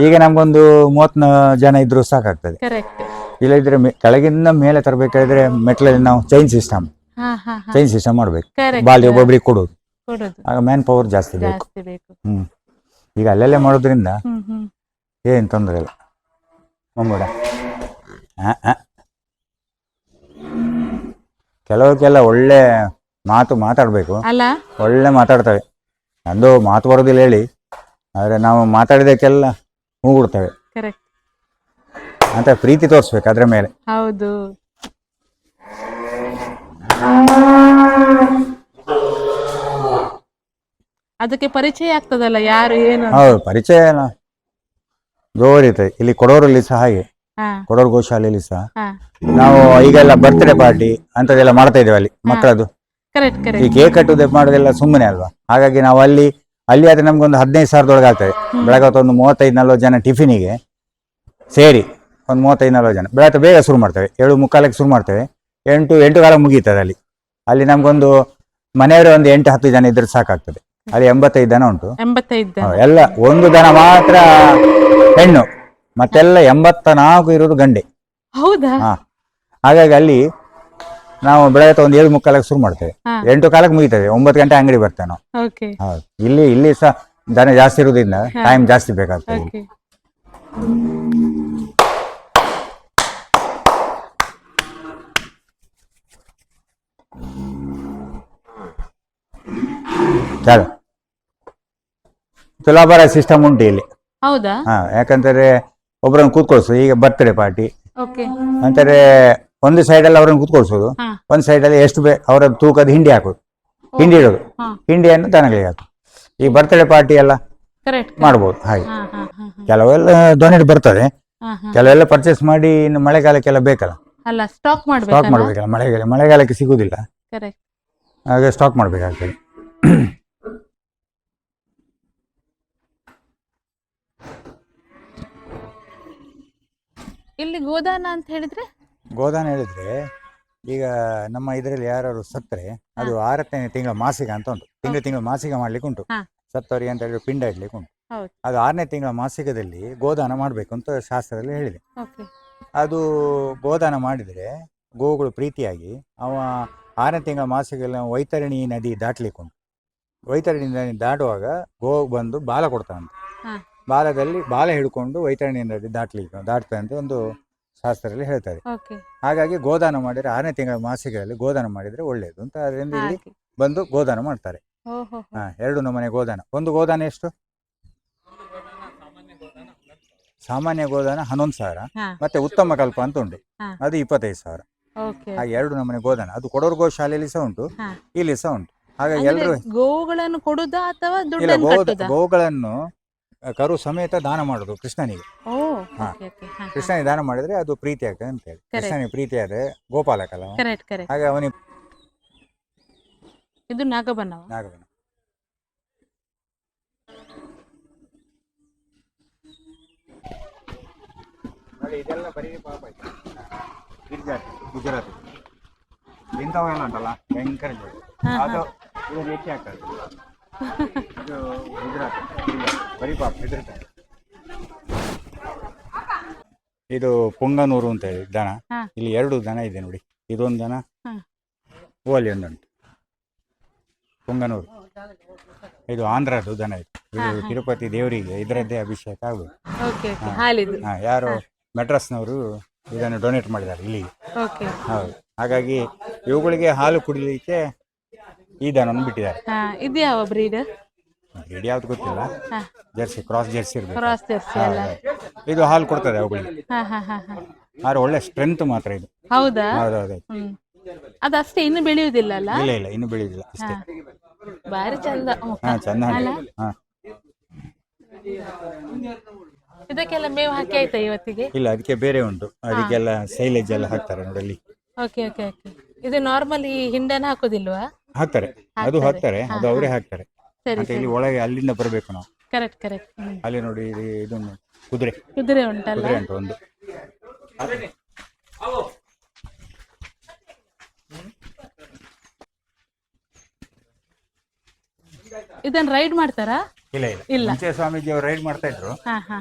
ಈಗ ನಮ್ಗೊಂದು 30 ಜನ ಇದ್ರು ಸಾಕಾಗ್ತದೆ. ಇಲ್ಲದಿದ್ರೆ ಕೆಳಗಿಂದ ಮೇಲೆ ತರಬೇಕಾದ್ರೆ ಮೆಟ್ಲಲ್ಲಿ ನಾವು ಚೈನ್ ಸಿಸ್ಟಮ್ ಮಾಡ್ಬೇಕು. ಬಾಲಿ ಒಬ್ಬೊಬ್ರಿಗೆ ಕೊಡೋದು, ಆಗ ಮ್ಯಾನ್ ಪವರ್ ಜಾಸ್ತಿ ಬೇಕು. ಈಗ ಅಲ್ಲೆಲ್ಲೇ ಮಾಡೋದ್ರಿಂದ ಏನ್ ತೊಂದರೆ ಇಲ್ಲ. ಮುಂಗೂಡ ಕೆಲವಕ್ಕೆಲ್ಲ ಒಳ್ಳೆ ಮಾತಾಡ್ಬೇಕು, ಒಳ್ಳೆ ಮಾತಾಡ್ತವೆ. ನಂದು ಮಾತು ಬರೋದಿಲ್ಲ ಹೇಳಿ, ಆದ್ರೆ ನಾವು ಮಾತಾಡಿದಕ್ಕೆಲ್ಲ ಹೂಗುಡ್ತವೆ ಅಂತ ಪ್ರೀತಿ ತೋರಿಸ್ಬೇಕು ಅದ್ರ ಮೇಲೆ. ಹೌದು. ಅದಕ್ಕೆ ಪರಿಚಯ ಆಗ್ತದಲ್ಲ ಯಾರು ಏನು. ಹೌದು, ಪರಿಚಯ ಜೋರಿರ್ತದೆ. ಇಲ್ಲಿ ಕೊಡೋರಲ್ಲಿ ಸಹ ಹಾಗೆ, ಕೊಡೋರು ಗೋಶಾಲೆಯಲ್ಲಿ ಸಹ ನಾವು ಈಗೆಲ್ಲ ಬರ್ತ್ಡೇ ಪಾರ್ಟಿ ಅಂತದೆಲ್ಲ ಮಾಡ್ತಾ ಇದ್ದೇವೆ ಅಲ್ಲಿ ಮಕ್ಕಳದ್ದು. ಈ ಕೇಕ್ ಕಟ್ಟುದು ಮಾಡೋದೆಲ್ಲ ಸುಮ್ಮನೆ ಅಲ್ವಾ. ಹಾಗಾಗಿ ನಾವು ಅಲ್ಲಿ ಆದ್ರೆ ನಮ್ಗೊಂದು 15 ಸಾವಿರದೊಳಗೆ ಆಗ್ತದೆ. ಬೆಳಗ್ಗೆ ಒಂದು 35-40 ಜನ ಟಿಫಿನಿಗೆ ಸೇರಿ ಒಂದು 35-40 ಜನ. ಬೆಳಗ್ಗೆ ಬೇಗ ಶುರು ಮಾಡ್ತೇವೆ, 7:45 ಶುರು ಮಾಡ್ತೇವೆ, 8 ಕಾಲ ಮುಗೀತದೆ ಅಲ್ಲಿ. ನಮ್ಗೊಂದು ಮನೆಯವರೇ ಒಂದು 8-10 ಜನ ಇದ್ರೆ ಸಾಕಾಗ್ತದೆ. ಅಲ್ಲಿ 85 ದನ ಉಂಟು. 85 ಎಲ್ಲ ಒಂದು ದನ ಮಾತ್ರ ಹೆಣ್ಣು, ಮತ್ತೆಲ್ಲ 84 ಇರೋದು ಗಂಡೆ. ಹೌದಾ? ಹಾ, ಹಾಗಾಗಿ ಅಲ್ಲಿ ನಾವು ಬೆಳಗ್ಗೆ ಒಂದು 7:45 ಶುರು ಮಾಡ್ತೇವೆ, 8 ಕಾಲಕ್ಕೆ ಮುಗಿತೇವೆ, 9 ಗಂಟೆ ಅಂಗಡಿ ಬರ್ತೇವೆ ನಾವು. ಹೌದು, ಇಲ್ಲಿ ಸಹ ದನ ಜಾಸ್ತಿ ಇರುವುದರಿಂದ ಟೈಮ್ ಜಾಸ್ತಿ ಬೇಕಾಗ್ತದೆ. ಚಲೋ ತುಲಾಭಾರ ಸಿಸ್ಟಮ್ ಉಂಟು ಇಲ್ಲಿ. ಹೌದಾ? ಯಾಕಂತಾರೆ ಒಬ್ಬರನ್ನು ಕೂತ್ಕೊಳ್ಸೋದು, ಈಗ ಬರ್ತ್ಡೇ ಪಾರ್ಟಿ ಅಂತಾರೆ ಒಂದು ಸೈಡಲ್ಲಿ ಅವ್ರನ್ನ ಕೂತ್ಕೊಳ್ಸೋದು, ಒಂದು ಸೈಡಲ್ಲಿ ಎಷ್ಟು ಅವರ ತೂಕದ ಹಿಂಡಿ ಹಾಕೋದು, ಹಿಂಡಿ ಇಡೋದು, ಹಿಂಡಿಯನ್ನು ದನಗಳಿಗೆ ಹಾಕೋದು. ಈ ಬರ್ತ್ಡೇ ಪಾರ್ಟಿ ಎಲ್ಲ ಮಾಡ್ಬೋದು. ಹಾಗೆ ಕೆಲವೆಲ್ಲ ಡೊನೇಟ್ ಬರ್ತದೆ, ಕೆಲವೆಲ್ಲ ಪರ್ಚೇಸ್ ಮಾಡಿ ಇನ್ನು ಮಳೆಗಾಲಕ್ಕೆಲ್ಲ ಬೇಕಲ್ಲ, ಸ್ಟಾಕ್ ಮಾಡ್ಬೇಕಲ್ಲ, ಮಳೆಗಾಲಕ್ಕೆ ಸಿಗುದಿಲ್ಲ, ಹಾಗೆ ಸ್ಟಾಕ್ ಮಾಡ್ಬೇಕಾಗ್ತದೆ. ಇಲ್ಲಿ ಗೋದಾನ ಅಂತ ಹೇಳಿದ್ರೆ, ಗೋದಾನ ಹೇಳಿದ್ರೆ ಈಗ ನಮ್ಮ ಇದರಲ್ಲಿ ಯಾರು ಸತ್ತರೆ ಅದು 6ನೇ ತಿಂಗಳ ಮಾಸಿಕ ಅಂತ ಉಂಟು. ತಿಂಗಳ ಮಾಸಿಕ ಮಾಡ್ಲಿಕ್ಕೆ ಉಂಟು. ಸತ್ತವರಿಗೆ ಅಂತ ಹೇಳಿದ್ರೆ ಪಿಂಡ ಇಡ್ಲಿಕ್ಕೆ ಉಂಟು. ಅದು 6ನೇ ತಿಂಗಳ ಮಾಸಿಕದಲ್ಲಿ ಗೋದಾನ ಮಾಡ್ಬೇಕು ಅಂತ ಶಾಸ್ತ್ರದಲ್ಲಿ ಹೇಳಿದೆ. ಅದು ಗೋದಾನ ಮಾಡಿದ್ರೆ ಗೋಗಳು ಪ್ರೀತಿಯಾಗಿ ಅವ 6ನೇ ತಿಂಗಳ ಮಾಸಿಕದಲ್ಲಿ ವೈತರಣಿ ನದಿ ದಾಟ್ಲಿಕ್ಕೆ ಉಂಟು. ವೈತರಣಿ ನದಿ ದಾಟುವಾಗ ಗೋ ಬಂದು ಬಾಲ ಕೊಡ್ತಾನಂತೆ. ಬಾಲದಲ್ಲಿ ಬಾಲ ಹಿಡ್ಕೊಂಡು ವೈತರಣಿ ನದಿ ದಾಟ್ತದೆ ಅಂತ ಒಂದು ಶಾಸ್ತ್ರದಲ್ಲಿ ಹೇಳ್ತಾರೆ. ಹಾಗಾಗಿ ಗೋದಾನ ಮಾಡಿದ್ರೆ 6ನೇ ತಿಂಗಳ ಮಾಸಿಕದಲ್ಲಿ ಗೋದಾನ ಮಾಡಿದ್ರೆ ಒಳ್ಳೇದು ಅಂತ ಅದರಿಂದ ಇಲ್ಲಿ ಬಂದು ಗೋದಾನ ಮಾಡ್ತಾರೆ. 2 ನಮೂನೆ ಗೋದಾನ. ಒಂದು ಗೋದಾನ ಎಷ್ಟು? ಸಾಮಾನ್ಯ ಗೋದಾನ 11,000, ಮತ್ತೆ ಉತ್ತಮ ಕಲ್ಪ ಅಂತ ಉಂಟು, ಅದು 25,000. ಹಾಗೆ 2 ನಮೂನೆ ಗೋದಾನ. ಅದು ಕೊಡೋರು ಗೋ ಶಾಲೆಯಲ್ಲಿ ಸಹ ಉಂಟು, ಇಲ್ಲಿ ಸಹ ಉಂಟು. ಹಾಗಾಗಿ ಎಲ್ಲರೂ ಗೋಗಳನ್ನು ಕೊಡುದಾ ಅಥವಾ ಗೋಗಳನ್ನು ಕರು ಸಮೇತ ದಾನ ಮಾಡುದು ಕೃಷ್ಣನಿಗೆ. ಕೃಷ್ಣನಿಗೆ ದಾನ ಮಾಡಿದ್ರೆ ಅದು ಪ್ರೀತಿ ಆಗ್ತದೆ ಅಂತ ಹೇಳಿ. ಕೃಷ್ಣನಿಗೆ ಪ್ರೀತಿ ಆದ್ರೆ ಗೋಪಾಲಕಲ್ಲ, ಹಾಗೆ ಅವನಿಗೆ. ಇದು ನಾಗಬನ. ಇದೆಲ್ಲ ಬರೀ ಪಾಪ ಗುಜರಾತಿ ಇಂಥವೆಲ್ಲ ಉಂಟಲ್ಲ ಭಯಂಕರ ಅದು ಇವರು ಹೆಚ್ಚೆ ಆಗ್ತದೆ. ಇದು ಗುಜರಾತ್ ಬರೀ ಪಾಪ ಹೆದರ್ತಾರೆ. ಇದು ಪೊಂಗನೂರು ಅಂತ ಹೇಳಿ ದನ. ಇಲ್ಲಿ 2 ದನ ಇದೆ ನೋಡಿ. ಇದೊಂದು ದನ, ಓಲಿ ಒಂದುಂಟು ಪೊಂಗನೂರು. ಇದು ಆಂಧ್ರದ್ದು ದನ. ಇದು ತಿರುಪತಿ ದೇವರಿಗೆ ಇದರದ್ದೇ ಅಭಿಷೇಕ ಆಗ್ಬೋದು. ಯಾರು ಮೆಡ್ರಾಸ್ನವರು ಇದನ್ನು ಡೊನೇಟ್ ಮಾಡಿದ್ದಾರೆ ಇಲ್ಲಿಗೆ. ಹೌದು, ಹಾಗಾಗಿ ಇವುಗಳಿಗೆ ಹಾಲು ಕುಡಿಲಿಕ್ಕೆ ಈ ದನವನ್ನು ಬಿಟ್ಟಿದ್ದಾರೆ. ಇದು ಯಾವ ಬ್ರೀಡ್ ಯಾವ್ದು ಗೊತ್ತಿಲ್ಲ. ಜರ್ಸಿ, ಕ್ರಾಸ್ ಜರ್ಸಿ ಇರ್ಬೇಕು. ಇದು ಹಾಲು ಕೊಡ್ತದೆ ಅವುಗಳಿಗೆ, ಆದ್ರೆ ಒಳ್ಳೆ ಸ್ಟ್ರೆಂತ್ ಮಾತ್ರ ಇದು. ಹೌದಾ? ಅದಷ್ಟೇ, ಇನ್ನು ಬೆಳೆಯುವುದಿಲ್ಲ ಅಲ್ಲ? ಇಲ್ಲ, ಇನ್ನು ಬೆಳೆಯುವುದಿಲ್ಲ ಅಷ್ಟೇ. ಬಾರಿ ಚಂದ. ಚಂದ. ಇದಕ್ಕೆಲ್ಲ ಮೇವು ಹಾಕಿ ಆಯ್ತಾ ಇವತ್ತಿಗೆ? ಇಲ್ಲ, ಅದಕ್ಕೆ ಬೇರೆ ಉಂಟು. ಅದಕ್ಕೆಲ್ಲ ಸೈಲೇಜ್ ಎಲ್ಲ ಹಾಕ್ತಾರೆ ನೋಡಲ್ಲಿ. ಇದು ನಾರ್ಮಲ್ ಈ ಹಿಂಡನ ಹಾಕೋದಿಲ್ವಾ? ಹಾಕ್ತಾರೆ, ಅದು ಹಾಕ್ತಾರೆ, ಅದು ಅವರೇ ಹಾಕ್ತಾರೆ. ಇಲ್ಲಿ ಒಳಗೆ ಅಲ್ಲಿಂದ ಬರಬೇಕು ನಾವು. ಕರೆಕ್ಟ್. ಅಲ್ಲಿ ನೋಡಿ, ಇದೊಂದು ಕುದುರೆ ಉಂಟಲ್ಲ, ಕುದುರೆ ಉಂಟು ಒಂದು. ಇದನ್ನ ರೈಡ್ ಮಾಡ್ತಾರಾ? ಇಲ್ಲ. ಮುಂಚೆ ಸ್ವಾಮೀಜಿ ಅವರು ರೈಡ್ ಮಾಡ್ತಾ ಇದ್ರು.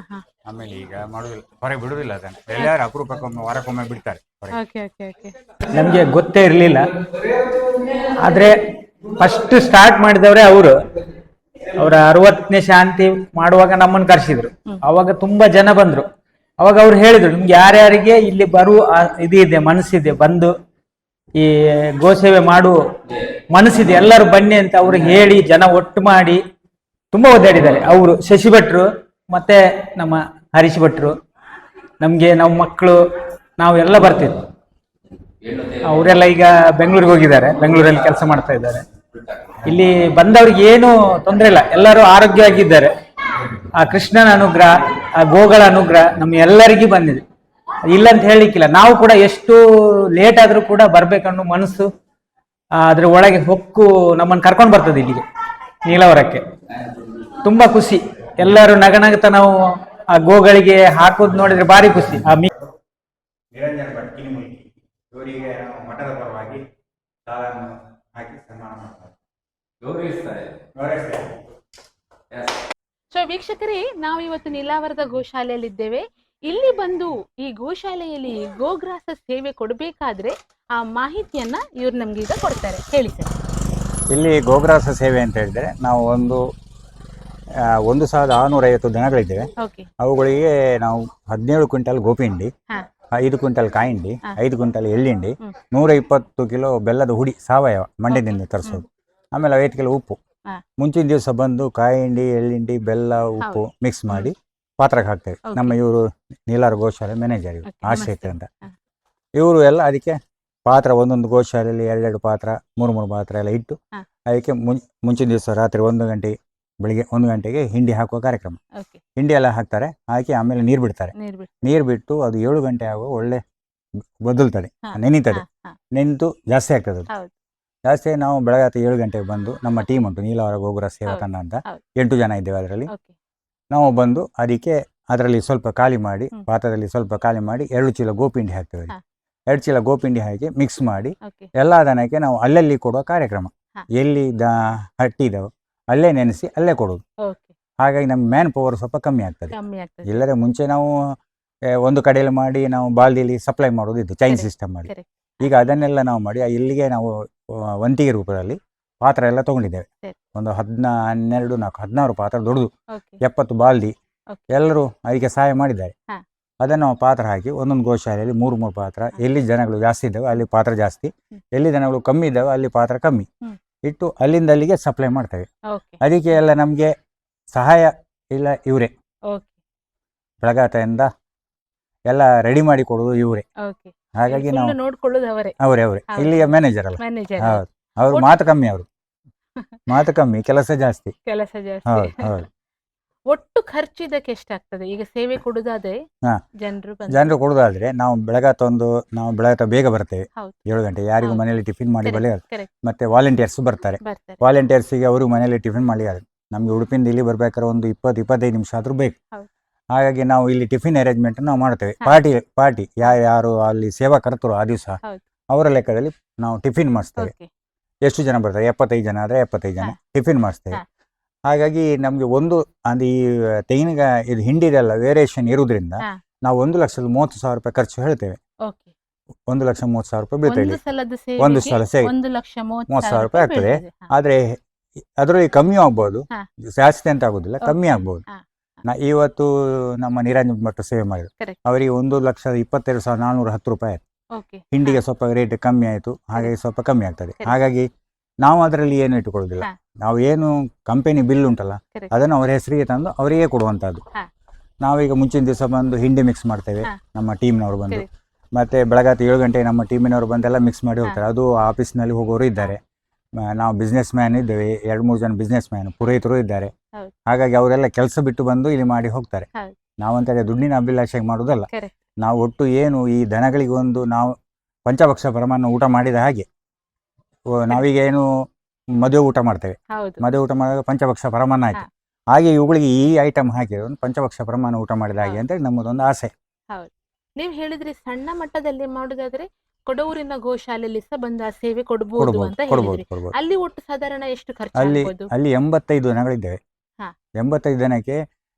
ಆಮೇಲೆ ಈಗ ಮಾಡುದಿಲ್ಲ, ಹೊರಗೆ ಬಿಡುದಿಲ್ಲ. ಅದನ್ನು ಎಲ್ಲಾರು ಅಪರೂಪಕ್ಕೊಮ್ಮೆ ವಾರಕ್ಕೊಮ್ಮೆ ಬಿಡ್ತಾರೆ. ನಮಗೆ ಗೊತ್ತೇ ಇರಲಿಲ್ಲ. ಆದರೆ ಫಸ್ಟ್ ಸ್ಟಾರ್ಟ್ ಮಾಡಿದವರೇ ಅವರು. ಅವರ 60ನೇ ಶಾಂತಿ ಮಾಡುವಾಗ ನಮ್ಮನ್ನು ಕರೆಸಿದ್ರು. ಅವಾಗ ತುಂಬಾ ಜನ ಬಂದ್ರು. ಅವಾಗ ಅವ್ರು ಹೇಳಿದ್ರು, ನಿಮ್ಗೆ ಯಾರ್ಯಾರಿಗೆ ಇಲ್ಲಿ ಬರುವ ಇದೆ ಮನಸ್ಸಿದೆ, ಬಂದು ಈ ಗೋಸೇವೆ ಮಾಡುವ ಮನಸ್ಸಿದೆ, ಎಲ್ಲರೂ ಬನ್ನಿ ಅಂತ ಅವ್ರು ಹೇಳಿ ಜನ ಒಟ್ಟು ಮಾಡಿ ತುಂಬಾ ಒದ್ದಾಡಿದ್ದಾರೆ. ಅವರು ಶಶಿ ಭಟ್ರು ಮತ್ತೆ ನಮ್ಮ ಹರೀಶ್ ಭಟ್ರು, ನಮ್ಗೆ ನಮ್ಮ ಮಕ್ಕಳು ನಾವು ಎಲ್ಲ ಬರ್ತಿದ್ವಿ. ಅವರೆಲ್ಲ ಈಗ ಬೆಂಗಳೂರಿಗೆ ಹೋಗಿದ್ದಾರೆ, ಬೆಂಗಳೂರಲ್ಲಿ ಕೆಲಸ ಮಾಡ್ತಾ ಇದ್ದಾರೆ. ಇಲ್ಲಿ ಬಂದವ್ರಿಗೆ ಏನು ತೊಂದರೆ ಇಲ್ಲ, ಎಲ್ಲರೂ ಆರೋಗ್ಯವಾಗಿದ್ದಾರೆ. ಆ ಕೃಷ್ಣನ ಅನುಗ್ರಹ, ಆ ಗೋಗಳ ಅನುಗ್ರಹ ನಮ್ಮ ಎಲ್ಲರಿಗೂ ಬಂದಿದೆ, ಇಲ್ಲ ಅಂತ ಹೇಳಲಿಕ್ಕಿಲ್ಲ. ನಾವು ಕೂಡ ಎಷ್ಟು ಲೇಟ್ ಆದ್ರೂ ಕೂಡ ಬರ್ಬೇಕನ್ನೋ ಮನಸ್ಸು ಅದ್ರ ಒಳಗೆ ಹೊಕ್ಕು ನಮ್ಮನ್ನು ಕರ್ಕೊಂಡು ಬರ್ತದೆ ಇಲ್ಲಿಗೆ ನೀಲವರಕ್ಕೆ. ತುಂಬಾ ಖುಷಿ. ಎಲ್ಲರೂ ನಗನಗತ ನಾವು ಆ ಗೋಗಳಿಗೆ ಹಾಕೋದು ನೋಡಿದ್ರೆ ಭಾರಿ ಖುಷಿ. ನಿರಂಜನ ಭಟ್ ಇವರಿಗೆ ಮಠದ ಪರವಾಗಿ ಸಾಲನ್ನು ಹಾಕಿ ಸನ್ಮಾನ ಮಾಡ್ತಾರೆ. ಸೊ ವೀಕ್ಷಕರೇ, ನಾವು ಇವತ್ತು ನೀಲಾವರದ ಗೋಶಾಲೆಯಲ್ಲಿದ್ದೇವೆ. ಇಲ್ಲಿ ಬಂದು ಈ ಗೋಶಾಲೆಯಲ್ಲಿ ಗೋಗ್ರಾಸ ಸೇವೆ ಕೊಡಬೇಕಾದ್ರೆ ಆ ಮಾಹಿತಿಯನ್ನ ಇವ್ರು ನಮ್ಗೆ ಈಗ ಕೊಡ್ತಾರೆ. ಹೇಳಿ ಸರ್. ಇಲ್ಲಿ ಗೋಗ್ರಾಸ ಸೇವೆ ಅಂತ ಹೇಳಿದ್ರೆ ನಾವು 1650 ದನಗಳಿದ್ದೇವೆ. ಓಕೆ. ಅವುಗಳಿಗೆ ನಾವು 17 ಕ್ವಿಂಟಲ್ ಗೋಪಿಂಡಿ, ಹಾ. 5 ಕ್ವಿಂಟಲ್ ಕಾಯಿಂಡಿ, ಹಾ. 5 ಕ್ವಿಂಟಲ್ ಎಳ್ಳಿಂಡಿ, ಹ್ಮ್. 120 ಕಿಲೋ ಬೆಲ್ಲದ ಹುಡಿ ಸಾವಯವ ಮಂಡ್ಯದಿಂದ ತರಿಸೋದು. ಆಮೇಲೆ 5 ಕಿಲೋ ಉಪ್ಪು. ಹಾ. ಮುಂಚಿನ ದಿವಸ ಬಂದು ಕಾಯಿಂಡಿ, ಎಳ್ಳಿಂಡಿ, ಬೆಲ್ಲ, ಉಪ್ಪು ಮಿಕ್ಸ್ ಮಾಡಿ ಪಾತ್ರಕ್ಕೆ ಹಾಕ್ತೇವೆ. Okay. ನಮ್ಮ ಇವರು ನೀಲಾರ ಗೋಶಾಲೆ ಮ್ಯಾನೇಜರ್ ಇವರು Okay, ಆಶ್ರಯಿತ ನಮಸ್ತೆ. ಅಂತ. ಹಾ. ಇವರು ಎಲ್ಲ ಅದಕ್ಕೆ ಪಾತ್ರ ಒಂದೊಂದು ಗೋಶಾಲೆಯಲ್ಲಿ 2 ಪಾತ್ರ 3 ಪಾತ್ರ ಎಲ್ಲ ಇಟ್ಟು ಹಾ. ಅದಕ್ಕೆ ಮುಂಚಿನ ದಿವಸ ರಾತ್ರಿ 1 ಗಂಟೆ ಬೆಳಿಗ್ಗೆ 1 ಗಂಟೆಗೆ ಹಿಂಡಿ ಹಾಕುವ ಕಾರ್ಯಕ್ರಮ. ಓಕೆ. ಹಿಂಡಿ ಎಲ್ಲ ಹಾಕ್ತಾರೆ, ಹಾಕಿ ಆಮೇಲೆ ನೀರು ಬಿಡ್ತಾರೆ. ನೀರು ಬಿಟ್ಟು ಅದು 7 ಗಂಟೆ ಆಗುವ ಒಳ್ಳೆ ಬದಲ್ತದೆ, ಹಾ. ನೆನೀತದೆ. ಹಾ. ನೆಂತು ಜಾಸ್ತಿ ಆಗ್ತದೆ ಅದು. ಹೌದು. ಜಾಸ್ತಿ ನಾವು ಬೆಳಗ್ಗೆ 7 ಗಂಟೆಗೆ ಬಂದು ನಮ್ಮ ಟೀಮ್ ಉಂಟು ನೀಲಾವರ ಗೋಗ್ರಾಸ ಸೇವಾ ತಂಡ ಅಂತ, ಹೌದು. 8 ಜನ ಇದ್ದೇವೆ ಅದರಲ್ಲಿ. ಓಕೆ. ನಾವು ಬಂದು ಅದಕ್ಕೆ ಅದರಲ್ಲಿ ಸ್ವಲ್ಪ ಖಾಲಿ ಮಾಡಿ, ಹ್ಮ್. ಪಾತ್ರದಲ್ಲಿ ಸ್ವಲ್ಪ ಖಾಲಿ ಮಾಡಿ 2 ಚೀಲ ಗೋಪಿಂಡಿ ಹಾಕ್ತೇವೆ. ಹಾ. 2 ಚೀಲ ಗೋಪಿಂಡಿ ಹಾಕಿ ಮಿಕ್ಸ್ ಮಾಡಿ ಓಕೆ. ಎಲ್ಲ ದನಕ್ಕೆ ನಾವು ಅಲ್ಲಲ್ಲಿ ಕೊಡುವ ಕಾರ್ಯಕ್ರಮ. ಹಾ. ಎಲ್ಲಿ ಹಟ್ಟಿದವು ಅಲ್ಲೇ ನೆನೆಸಿ ಅಲ್ಲೇ ಕೊಡೋದು. ಓಕೆ. ಹಾಗಾಗಿ ನಮ್ಮ ಮ್ಯಾನ್ ಪವರ್ ಸ್ವಲ್ಪ ಕಮ್ಮಿ ಆಗ್ತದೆ. ಕಮ್ಮಿ ಆಗ್ತದೆ. ಇಲ್ಲದೆ ಮುಂಚೆ ನಾವು ಒಂದು ಕಡೆಯಲ್ಲಿ ಮಾಡಿ ನಾವು ಬಾಲ್ದಿಲಿ ಸಪ್ಲೈ ಮಾಡೋದಿತ್ತು ಚೈನ್ Correct. ಸಿಸ್ಟಮ್ ಮಾಡಿ. Correct. ಈಗ ಅದನ್ನೆಲ್ಲ ನಾವು ಮಾಡಿ ಇಲ್ಲಿಗೆ ನಾವು ವಂತಿಗೆ ರೂಪದಲ್ಲಿ ಪಾತ್ರ ಎಲ್ಲ ತಗೊಂಡಿದ್ದೇವೆ. ಸರಿ. ಒಂದು 16 ಪಾತ್ರ ದೊಡ್ಡದು, ಓಕೆ. 70 ಬಾಲ್ದಿ ಓಕೆ. ಎಲ್ಲರೂ ಅದಕ್ಕೆ ಸಹಾಯ ಮಾಡಿದ್ದಾರೆ. ಹಾ. ಅದನ್ನು ನಾವು ಪಾತ್ರ ಹಾಕಿ ಒಂದೊಂದು ಗೋಶಾಲೆಯಲ್ಲಿ 3 ಪಾತ್ರ, ಎಲ್ಲಿ ಜನಗಳು ಜಾಸ್ತಿ ಇದ್ದಾವೆ ಅಲ್ಲಿ ಪಾತ್ರ ಜಾಸ್ತಿ, ಎಲ್ಲಿ ಜನಗಳು ಕಮ್ಮಿ ಇದ್ದಾವೆ ಅಲ್ಲಿ ಪಾತ್ರ ಕಮ್ಮಿ ಹ್ಮ್. ಇಟ್ಟು ಅಲ್ಲಿಂದ ಅಲ್ಲಿಗೆ ಸಪ್ಲೈ ಮಾಡ್ತೇವೆ. ಓಕೆ. ಅದಕ್ಕೆ ಎಲ್ಲ ನಮಗೆ ಸಹಾಯ ಇಲ್ಲ ಇವರೇ, ಓಕೆ. ಬೆಳಗಾತೆಯಿಂದ ಎಲ್ಲ ರೆಡಿ ಮಾಡಿ ಕೊಡೋದು ಇವರೇ. ಓಕೆ. ಹಾಗಾಗಿ ನಾವು ನೋಡ್ಕೊಳ್ಳೋದು ಅವರೇ. ಅವರೇ ಹೌದು. ಇಲ್ಲಿಯ ಮ್ಯಾನೇಜರ್ ಅಲ್ಲ. ಮ್ಯಾನೇಜರ್. ಹೌದು, ಅವರು ಮಾತು ಕಮ್ಮಿ, ಅವರು ಮಾತು ಕಮ್ಮಿ, ಕೆಲಸ ಜಾಸ್ತಿ. ಕೆಲಸ ಜಾಸ್ತಿ. ಹೌದು ಹೌದು. ಒಟ್ಟು ಖರ್ಚು ಇದಕ್ಕೆ ಎಷ್ಟಾಗ್ತದೆ ಈಗ ಸೇವೆ ಕೊಡುದಾದ್ರೆ? ಹಾ. ಜನರು ಕೊಡೋದಾದ್ರೆ ನಾವು ಬೆಳಗಾತ ಬೇಗ ಬರ್ತೇವೆ. ಹೌದು. 7 ಗಂಟೆ ಯಾರಿಗೂ ಹೌದು. ಮನೆಯಲ್ಲಿ ಟಿಫಿನ್ ಮಾಡಿ ಬಲೆ. Correct. ಮತ್ತೆ ವಾಲಂಟಿಯರ್ಸ್ ಬರ್ತಾರೆ. ವಾಲಂಟಿಯರ್ಸಿಗೆ ಅವರು ಮನೆಯಲ್ಲಿ ಟಿಫಿನ್ ಮಾಡಿ ನಮ್ಗೆ ಉಡುಪಿಯಿಂದ ಇಲ್ಲಿ ಬರ್ಬೇಕಾದ್ರೆ ಒಂದು 20-25 ನಿಮಿಷ ಆದ್ರೂ ಬೇಕು. ಹೌದು. ಹಾಗಾಗಿ ನಾವು ಇಲ್ಲಿ ಟಿಫಿನ್ ಅರೇಂಜ್ಮೆಂಟ್ ನಾವು ಮಾಡ್ತೇವೆ. ಹಾ. ಪಾರ್ಟಿ ಯಾರು ಅಲ್ಲಿ ಸೇವಾ ಕರ್ತರು ಆ ದಿವಸ ಹೌದು. ಅವರ ಲೆಕ್ಕದಲ್ಲಿ ನಾವು ಟಿಫಿನ್ ಮಾಡಿಸ್ತೇವೆ. ಓಕೆ. ಎಷ್ಟು ಜನ ಬರ್ತಾರೆ, 75 ಜನ ಆದರೆ 75 ಜನ ಹಾ. ಟಿಫಿನ್ ಮಾಡಿಸ್ತೇವೆ. ಹಾ. ಹಾಗಾಗಿ ನಮಗೆ ಈ ತೆಂಗಿನ ಇದು ಹಿಂಡಿದೆಲ್ಲ ವೇರಿಯೇಷನ್ ಇರುವುದರಿಂದ ಹಾ. ನಾವು 1,30,000 ರೂಪಾಯಿ ಖರ್ಚು ಹೇಳ್ತೇವೆ. ಓಕೆ. 1,30,000 ರೂಪಾಯಿ ಬೀಳ್ತಾ ಒಂದು ಇದೆ. ಸಲದ ಒಂದು ಸಲ ಸೇವೆ 1,30,000 ರೂಪಾಯಿ ಆಗ್ತದೆ. ಬೀಳ್ತದೆ. ಹಾ. ಆದರೆ ಅದರಲ್ಲಿ ಕಮ್ಮಿ ಆಗ್ಬೋದು, ಹಾ. ಜಾಸ್ತಿ ಅಂತ ಆಗೋದಿಲ್ಲ, Okay. ಕಮ್ಮಿ ಆಗ್ಬೋದು. ಹಾ. ಇವತ್ತು ನಮ್ಮ ನಿರಂಜನ್ ಭಟ್ ಸೇವೆ ಮಾಡಿದ್ರು, Correct. ಅವರಿಗೆ 1,22,410 ರೂಪಾಯಿ ಆಯ್ತು. ಓಕೆ. ಹಿಂಡಿಗೆ ಸ್ವಲ್ಪ ರೇಟ್ ಕಮ್ಮಿ ಆಯಿತು, ಹಾಗಾಗಿ ಸ್ವಲ್ಪ ಕಮ್ಮಿ ಆಗ್ತದೆ. Correct. ಹಾಗಾಗಿ ನಾವು ಅದರಲ್ಲಿ ಏನು ಇಟ್ಟುಕೊಳ್ಳೋದಿಲ್ಲ. ಹಾ. ನಾವು ಏನು ಕಂಪನಿ ಬಿಲ್ ಉಂಟಲ್ಲ Correct. ಅದನ್ನು ಅವರ ಹೆಸರಿಗೆ ತಂದು ಅವರಿಗೆ ಕೊಡುವಂಥದ್ದು. ಹಾ. ನಾವೀಗ ಮುಂಚಿನ ದಿವಸ ಬಂದು ಹಿಂಡಿ ಮಿಕ್ಸ್ ಮಾಡ್ತೇವೆ, ಹಾ. ನಮ್ಮ ಟೀಮ್ನವರು ಬಂದು. Correct. ಮತ್ತೆ ಬೆಳಗಾತಿ 7 ಗಂಟೆ ನಮ್ಮ ಟೀಮಿನವರು ಬಂದೆಲ್ಲ ಮಿಕ್ಸ್ ಮಾಡಿ ಹೋಗ್ತಾರೆ. ಅದು ಆಫೀಸ್ನಲ್ಲಿ ಹೋಗೋರು ಇದ್ದಾರೆ, ನಾವು ಬಿಸ್ನೆಸ್ ಮ್ಯಾನ್ ಇದ್ದೇವೆ, 2-3 ಜನ ಬಿಸ್ನೆಸ್ ಮ್ಯಾನ್ ಪುರೋಹಿತರು ಇದ್ದಾರೆ. ಹೌದು. ಹಾಗಾಗಿ ಅವರೆಲ್ಲ ಕೆಲಸ ಬಿಟ್ಟು ಬಂದು ಇಲ್ಲಿ ಮಾಡಿ ಹೋಗ್ತಾರೆ. ಹೌದು. ನಾವಂತ ದುಡ್ಡಿನ ಅಭಿಲಾಷೆಗೆ ಮಾಡೋದಲ್ಲ. Correct. ನಾವು ಒಟ್ಟು ಏನು ಈ ದನಗಳಿಗೆ ಒಂದು ನಾವು ಪಂಚಭಕ್ಷ ಪರಮಾನ್ನ ಊಟ ಮಾಡಿದ ಹಾಗೆ, ನಾವೀಗ ಏನು ಮದುವೆ ಊಟ ಮಾಡ್ತೇವೆ, ಹೌದು. ಮದುವೆ ಊಟ ಮಾಡಿದಾಗ ಪಂಚಭಕ್ಷ ಪರಮಾನ್ನ ಆಯ್ತು. ಹಾ. ಹಾಗೆ ಇವುಗಳಿಗೆ ಈ ಐಟಮ್ ಹಾಕಿ ಒಂದು ಪಂಚಭಕ್ಷ ಪರಮಾನ್ನ ಊಟ ಮಾಡಿದ ಹಾಗೆ ಹೌದು. ಅಂತೇಳಿ ನಮ್ಮದೊಂದು ಆಸೆ. ಹೌದು. ನೀವು ಹೇಳಿದ್ರಿ ಸಣ್ಣ ಮಟ್ಟದಲ್ಲಿ ಮಾಡುದಾದ್ರೆ ಕೊಡೂರಿನ ಗೋಶಾಲೆಯಲ್ಲಿ ಸಹ ಬಂದು ಆ ಸೇವೆ ಕೊಡಬಹುದು ಅಂತ ಹೇಳಿದ್ರಿ. ಕೊಡ್ಬೋದು. ಅಲ್ಲಿ ಒಟ್ಟು ಸಾಧಾರಣ ಎಷ್ಟು ಖರ್ಚು ಅಲ್ಲಿ ಆಗ್ಬೋದು? ಅಲ್ಲಿ 85 ದನಗಳಿದ್ದೇವೆ. ಹಾ. 85 ಜನಕ್ಕೆ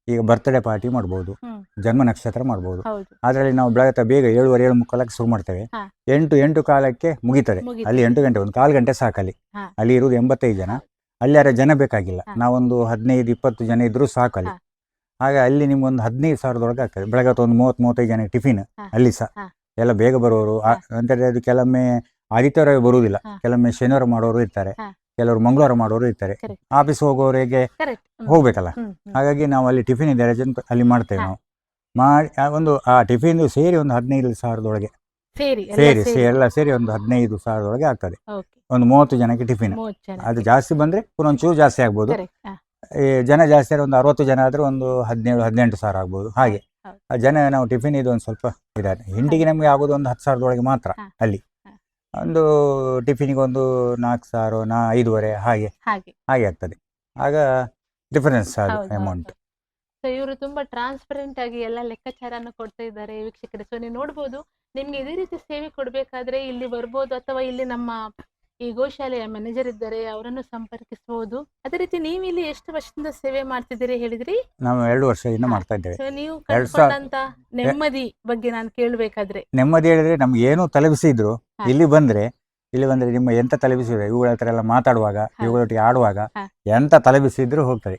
ಈಗ ಬರ್ತ್ಡೇ ಪಾರ್ಟಿ ಮಾಡ್ಬೋದು, ಹ್ಮ್. ಜನ್ಮ ನಕ್ಷತ್ರ ಮಾಡ್ಬೋದು. ಹೌದು. ಅದರಲ್ಲಿ ನಾವು ಬೆಳಗ್ಗೆ ಬೇಗ 7:30 7:45 ಶುರು ಮಾಡ್ತೇವೆ. ಹಾ. 8 ಕಾಲಕ್ಕೆ ಮುಗಿತದೆ. ಮುಗೀತದೆ. ಅಲ್ಲಿ 8 ಗಂಟೆ, ಒಂದು 1/4 ಗಂಟೆ ಸಾಕಲ್ಲಿ. ಹಾ. ಅಲ್ಲಿ ಇರುವುದು 85 ಜನ. ಅಲ್ಲಿ ಯಾರ ಜನ ಬೇಕಾಗಿಲ್ಲ, ಹಾ. ನಾವೊಂದು 15-20 ಜನ ಇದ್ರೂ ಸಾಕಲ್ಲಿ. ಹಾ. ಹಾಗೆ ಅಲ್ಲಿ ನಿಮ್ಗೊಂದು 15,000 ಆಗ್ತದೆ. ಬೆಳಗ್ಗೆ ಒಂದು 30-35 ಜನಕ್ಕೆ ಟಿಫಿನ್ ಹಾ. ಅಲ್ಲಿ ಸಹ. ಹಾ. ಎಲ್ಲ ಬೇಗ ಬರೋರು ಹಾ. ಅಂದರೆ ಅದು ಕೆಲವೊಮ್ಮೆ ಆದಿತ್ಯವಾರ ಬರುವುದಿಲ್ಲ, ಹಾ. ಕೆಲವೊಮ್ಮೆ ಶನಿವಾರ ಮಾಡೋರು ಇರ್ತಾರೆ, ಹಾ. ಕೆಲವರು ಮಂಗಳವಾರ ಮಾಡೋರು ಇರ್ತಾರೆ. Correct. ಆಫೀಸ್ ಹೋಗೋರಿಗೆ Correct. ಹೋಗ್ಬೇಕಲ್ಲ. ಹ್ಮ್. ಹ್ಮ್. ಹಾಗಾಗಿ ನಾವು ಅಲ್ಲಿ ಟಿಫಿನ್ ಇದೆ ಅಲ್ಲಿ ಮಾಡ್ತೇವೆ. ಹಾ. ನಾವು ಮಾಡಿ ಆ ಟಿಫಿನ್ ಸೇರಿ ಒಂದು 15,000 ಸೇರಿ ಎಲ್ಲ ಸೇರಿ ಒಂದು 15,000 ಆಗ್ತದೆ. ಓಕೆ. ಒಂದು 30 ಜನಕ್ಕೆ ಟಿಫಿನ್. 30 ಜನ. ಅದು ಜಾಸ್ತಿ ಬಂದ್ರೆ ಒಂಚೂರು ಜಾಸ್ತಿ ಆಗ್ಬೋದು. Correct. ಹಾ. ಈ ಜನ ಜಾಸ್ತಿ ಆದ್ರೆ ಒಂದು 60 ಜನ ಆದ್ರೆ ಒಂದು 17-18,000 ಆಗ್ಬೋದು. ಹಾಗೆ ಹೌದು. ಆ ಜನ ನಾವು ಟಿಫಿನ್ ಇದು ಒಂದು ಸ್ವಲ್ಪ ಇದ್ದಾರೆ. ಹಿಂಡಿಗೆ ನಮಗೆ ಆಗೋದು ಒಂದು 10,000 ಮಾತ್ರ. ಹಾ. ಅಲ್ಲಿ ಹಾ. ಒಂದು ಟಿಫಿನಿಗೆ ಒಂದು 4,000 5,500 ಹಾಗೆ ಆಗ್ತದೆ. ಆಗ ಡಿಫರೆನ್ಸ್ ಅದು ಹೌದು, ಅಮೌಂಟ್. ಸೊ ಇವರು ತುಂಬಾ ಟ್ರಾನ್ಸ್ಪರೆಂಟ್ ಆಗಿ ಎಲ್ಲ ಲೆಕ್ಕಾಚಾರನ ಕೊಡ್ತಾ ಇದ್ದಾರೆ ವೀಕ್ಷಕರೇ. ಸೊ ನೀವು ನೋಡ್ಬೋದು, ನಿಮ್ಗೆ ಇದೇ ರೀತಿ ಸೇವೆ ಕೊಡ್ಬೇಕಾದ್ರೆ ಇಲ್ಲಿ ಬರ್ಬೋದು, ಅಥವಾ ಇಲ್ಲಿ ನಮ್ಮ ಈ ಗೋಶಾಲೆಯ ಮ್ಯಾನೇಜರ್ ಇದ್ದಾರೆ, ಅವರನ್ನು ಸಂಪರ್ಕಿಸಬಹುದು. ಅದೇ ರೀತಿ ನೀವು ಇಲ್ಲಿ ಎಷ್ಟು ವರ್ಷದಿಂದ ಸೇವೆ ಮಾಡ್ತಿದ್ದೀರಿ ಹೇಳಿದ್ರಿ? ನಾವು 2 ವರ್ಷದಿಂದ ಮಾಡ್ತಾ ಇದ್ದೇವೆ. ಸೊ ನೀವು 2 ಸಾವಿರ- ಕಂಡುಕೊಂಡಂತ ನೆಮ್ಮದಿ ಬಗ್ಗೆ ನಾನು ಕೇಳ್ಬೇಕಾದ್ರೆ ನೆಮ್ಮದಿ ಹೇಳಿದ್ರೆ ನಮ್ಗೆ ಏನು ತಲೆಬಿಸಿದ್ರು ಇಲ್ಲಿ ಬಂದ್ರೆ ನಿಮ್ಮ ಎಂತ ತಲೆಬಿಸಿದ್ರೆ ಇವುಗಳ ಹತ್ರ ಎಲ್ಲ ಮಾತಾಡುವಾಗ ಇವುಗಳೊಟ್ಟಿಗೆ ಆಡುವಾಗ ಎಂತ ತಲೆಬಿಸಿದ್ರು ಹೋಗ್ತದೆ.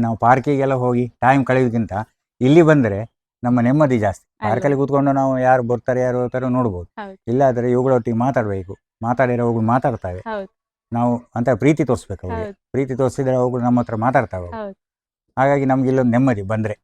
ನಾವು ಪಾರ್ಕಿಗೆಲ್ಲ ಹೋಗಿ ಟೈಮ್ ಕಳೆಯೋದಕ್ಕಿಂತ ಇಲ್ಲಿ ಬಂದ್ರೆ ನಮ್ಮ ನೆಮ್ಮದಿ ಜಾಸ್ತಿ. ಪಾರ್ಕಲ್ಲಿ ಕೂತ್ಕೊಂಡು ನಾವು ಯಾರು ಬರ್ತಾರೆ ಯಾರು ಹೋಗ್ತಾರೋ ನೋಡ್ಬೋದು. ಇಲ್ಲಾದ್ರೆ ಇವುಗಳೊಟ್ಟಿಗೆ ಮಾತಾಡ್ಬೇಕು, ಮಾತಾಡಿರೋ ಅವುಗಳು ಮಾತಾಡ್ತವೆ. ನಾವು ಅಂತ ಪ್ರೀತಿ ತೋರಿಸ್ಬೇಕು ಅವ್ರಿಗೆ. ಪ್ರೀತಿ ತೋರಿಸಿದ್ರೆ ಅವುಗಳು ನಮ್ಮ ಹತ್ರ ಮಾತಾಡ್ತಾವೆ. ಹಾಗಾಗಿ ನಮ್ಗೆ ಇಲ್ಲೊಂದು ನೆಮ್ಮದಿ ಬಂದ್ರೆ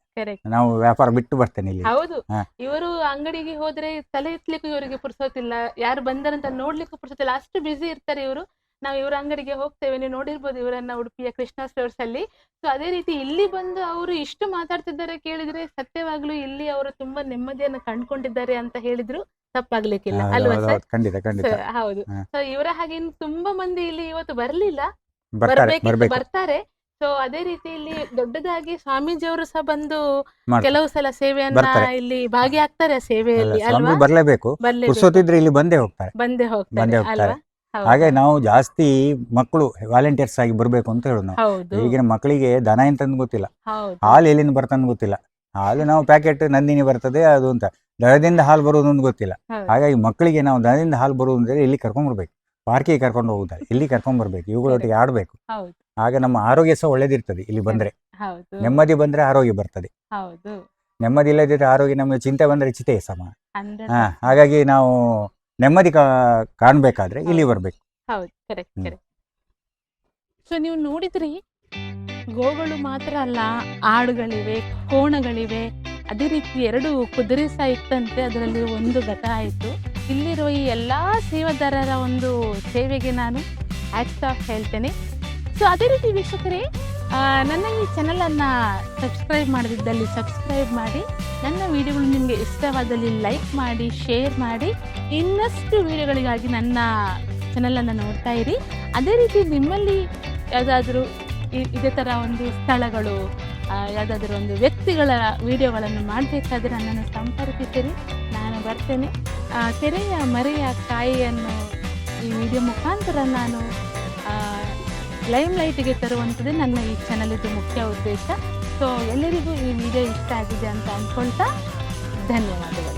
ನಾವು ವ್ಯಾಪಾರ ಬಿಟ್ಟು ಬರ್ತೇನೆ ಇಲ್ಲಿ. ಹೌದು, ಇವರು ಅಂಗಡಿಗೆ ಹೋದ್ರೆ ತಲೆ ಎತ್ತಲಿಕ್ಕೂ ಇವರಿಗೆ ಪುರ್ಸೋತಿಲ್ಲ, ಯಾರು ಬಂದರಂತ ನೋಡ್ಲಿಕ್ಕೂ ಪುರ್ಸೋತಿಲ್ಲ, ಅಷ್ಟು ಬಿಸಿ ಇರ್ತಾರೆ ಇವರು. ನಾವು ಇವರ ಅಂಗಡಿಗೆ ಹೋಗ್ತೇವೆ, ನೀವು ನೋಡಿರ್ಬೋದು ಇವರನ್ನ ಉಡುಪಿಯ ಕೃಷ್ಣ ಸ್ಟೋರ್ಸ್ ಅಲ್ಲಿ. ಸೊ ಅದೇ ರೀತಿ ಇಲ್ಲಿ ಬಂದು ಅವರು ಇಷ್ಟು ಮಾತಾಡ್ತಿದ್ದಾರೆ ಕೇಳಿದ್ರೆ ಸತ್ಯವಾಗ್ಲೂ ಇಲ್ಲಿ ಅವರು ತುಂಬಾ ನೆಮ್ಮದಿಯನ್ನು ಕಂಡ್ಕೊಂಡಿದ್ದಾರೆ ಅಂತ ಹೇಳಿದ್ರು ತಪ್ಪಾಗ್ಲಿಕ್ಕಿಲ್ಲ ಅಲ್ವಾ ಸರ್? ಖಂಡಿತ ಖಂಡಿತ ಹೌದು. ಸೊ ಇವರ ಹಾಗೆ ಇನ್ನು ತುಂಬಾ ಮಂದಿ ಇಲ್ಲಿ ಇವತ್ತು ಬರ್ಲಿಲ್ಲ, ಬರ್ಬೇಕು. ಬರ್ತಾರೆ. ಸೊ ಅದೇ ರೀತಿ ಇಲ್ಲಿ ದೊಡ್ಡದಾಗಿ ಸ್ವಾಮೀಜಿ ಅವರು ಸಹ ಬಂದು ಕೆಲವು ಸಲ ಸೇವೆಯನ್ನ ಇಲ್ಲಿ ಭಾಗಿಯಾಗ್ತಾರೆ ಸೇವೆಯಲ್ಲಿ ಅಲ್ವಾ? ಬರ್ಲೇಬೇಕು. ಪುರ್ಸೋತಿದ್ರೆ ಇಲ್ಲಿ ಬಂದೇ ಹೋಗ್ತಾರೆ. ಅಲ್ವಾ? ಹಾಗೆ ನಾವು ಜಾಸ್ತಿ ಮಕ್ಕಳು ವಾಲಂಟಿಯರ್ಸ್ ಆಗಿ ಬರ್ಬೇಕು ಅಂತ ಹೇಳೋದು ನಾವು. ಈಗಿನ ಮಕ್ಕಳಿಗೆ ದನ ಎಂತಂದು ಗೊತ್ತಿಲ್ಲ, ಹಾಲು ಎಲ್ಲಿಂದ ಬರ್ತಂದು ಗೊತ್ತಿಲ್ಲ. ಹಾಲು ನಾವು ಪ್ಯಾಕೆಟ್ ನಂದಿನಿ ಬರ್ತದೆ ಅದು ಅಂತ, ದನದಿಂದ ಹಾಲು ಬರುವುದು ಅಂತ ಗೊತ್ತಿಲ್ಲ. ಹಾಗಾಗಿ ಮಕ್ಕಳಿಗೆ ನಾವು ದನದಿಂದ ಹಾಲು ಬರುವುದು ಅಂದ್ರೆ ಇಲ್ಲಿ ಕರ್ಕೊಂಡ್ ಬರ್ಬೇಕು, ಪಾರ್ಕಿಗೆ ಕರ್ಕೊಂಡು ಹೋಗುದಲ್ಲ, ಇಲ್ಲಿ ಕರ್ಕೊಂಡ್ ಬರ್ಬೇಕು, ಇವುಗಳೊಟ್ಟಿಗೆ ಆಡ್ಬೇಕು. ಆಗ ನಮ್ಮ ಆರೋಗ್ಯ ಸಹ ಒಳ್ಳೇದಿರ್ತದೆ. ಇಲ್ಲಿ ಬಂದ್ರೆ ನೆಮ್ಮದಿ ಬಂದ್ರೆ ಆರೋಗ್ಯ ಬರ್ತದೆ. ನೆಮ್ಮದಿ ಇಲ್ಲದಿದ್ರೆ ಆರೋಗ್ಯ, ನಮಗೆ ಚಿಂತೆ ಬಂದ್ರೆ ಚಿತೆ ಸಮ. ಹಾಗಾಗಿ ನಾವು ನೆಮ್ಮದಿ ಕಾಣ್ಬೇಕಾದ್ರೆ ಇಲ್ಲಿ ಬರ್ಬೇಕು. ಹೌದು, ಕರೆಕ್ಟ್ ಕರೆಕ್ಟ್. ಸೊ ನೀವು ನೋಡಿದ್ರಿ, ಗೋಗಳು ಮಾತ್ರ ಅಲ್ಲ, ಆಡುಗಳಿವೆ, ಕೋಣಗಳಿವೆ, ಅದೇ ರೀತಿ 2 ಕುದುರೆ ಸಹ ಇತ್ತಂತೆ. ಅದರಲ್ಲಿ ಒಂದು ಗತ ಆಯಿತು. ಇಲ್ಲಿರುವ ಈ ಎಲ್ಲಾ ಸೇವಾದಾರರ ಒಂದು ಸೇವೆಗೆ ನಾನು ಹ್ಯಾಟ್ಸ್ ಆಫ್ ಹೇಳ್ತೇನೆ. ಸೊ ಅದೇ ರೀತಿ ವೀಕ್ಷಕರೇ, ನನ್ನ ಈ ಚಾನಲನ್ನು ಸಬ್ಸ್ಕ್ರೈಬ್ ಮಾಡದಿದ್ದಲ್ಲಿ ಸಬ್ಸ್ಕ್ರೈಬ್ ಮಾಡಿ, ನನ್ನ ವಿಡಿಯೋಗಳು ನಿಮಗೆ ಇಷ್ಟವಾದಲ್ಲಿ ಲೈಕ್ ಮಾಡಿ, ಶೇರ್ ಮಾಡಿ. ಇನ್ನಷ್ಟು ವಿಡಿಯೋಗಳಿಗಾಗಿ ನನ್ನ ಚಾನಲನ್ನು ನೋಡ್ತಾ ಇರಿ. ಅದೇ ರೀತಿ ನಿಮ್ಮಲ್ಲಿ ಯಾವುದಾದ್ರೂ ಇದೇ ಥರ ಒಂದು ಸ್ಥಳಗಳು, ಯಾವುದಾದ್ರೂ ಒಂದು ವ್ಯಕ್ತಿಗಳ ವಿಡಿಯೋಗಳನ್ನು ಮಾಡಬೇಕಾದ್ರೆ ನನ್ನನ್ನು ಸಂಪರ್ಕಿಸಿರಿ, ನಾನು ಬರ್ತೇನೆ. ತೆರೆಯ ಮರೆಯ ಕಾಯಿಯನ್ನು ಈ ವಿಡಿಯೋ ಮುಖಾಂತರ ನಾನು ಲೈಮ್ ಲೈಟಿಗೆ ತರುವಂಥದ್ದೇ ನನ್ನ ಈ ಚಾನಲಿದ್ದು ಮುಖ್ಯ ಉದ್ದೇಶ. ಸೊ ಎಲ್ಲರಿಗೂ ಈ ವಿಡಿಯೋ ಇಷ್ಟ ಆಗಿದೆ ಅಂತ ಅಂದ್ಕೊಳ್ತಾ ಧನ್ಯವಾದಗಳು.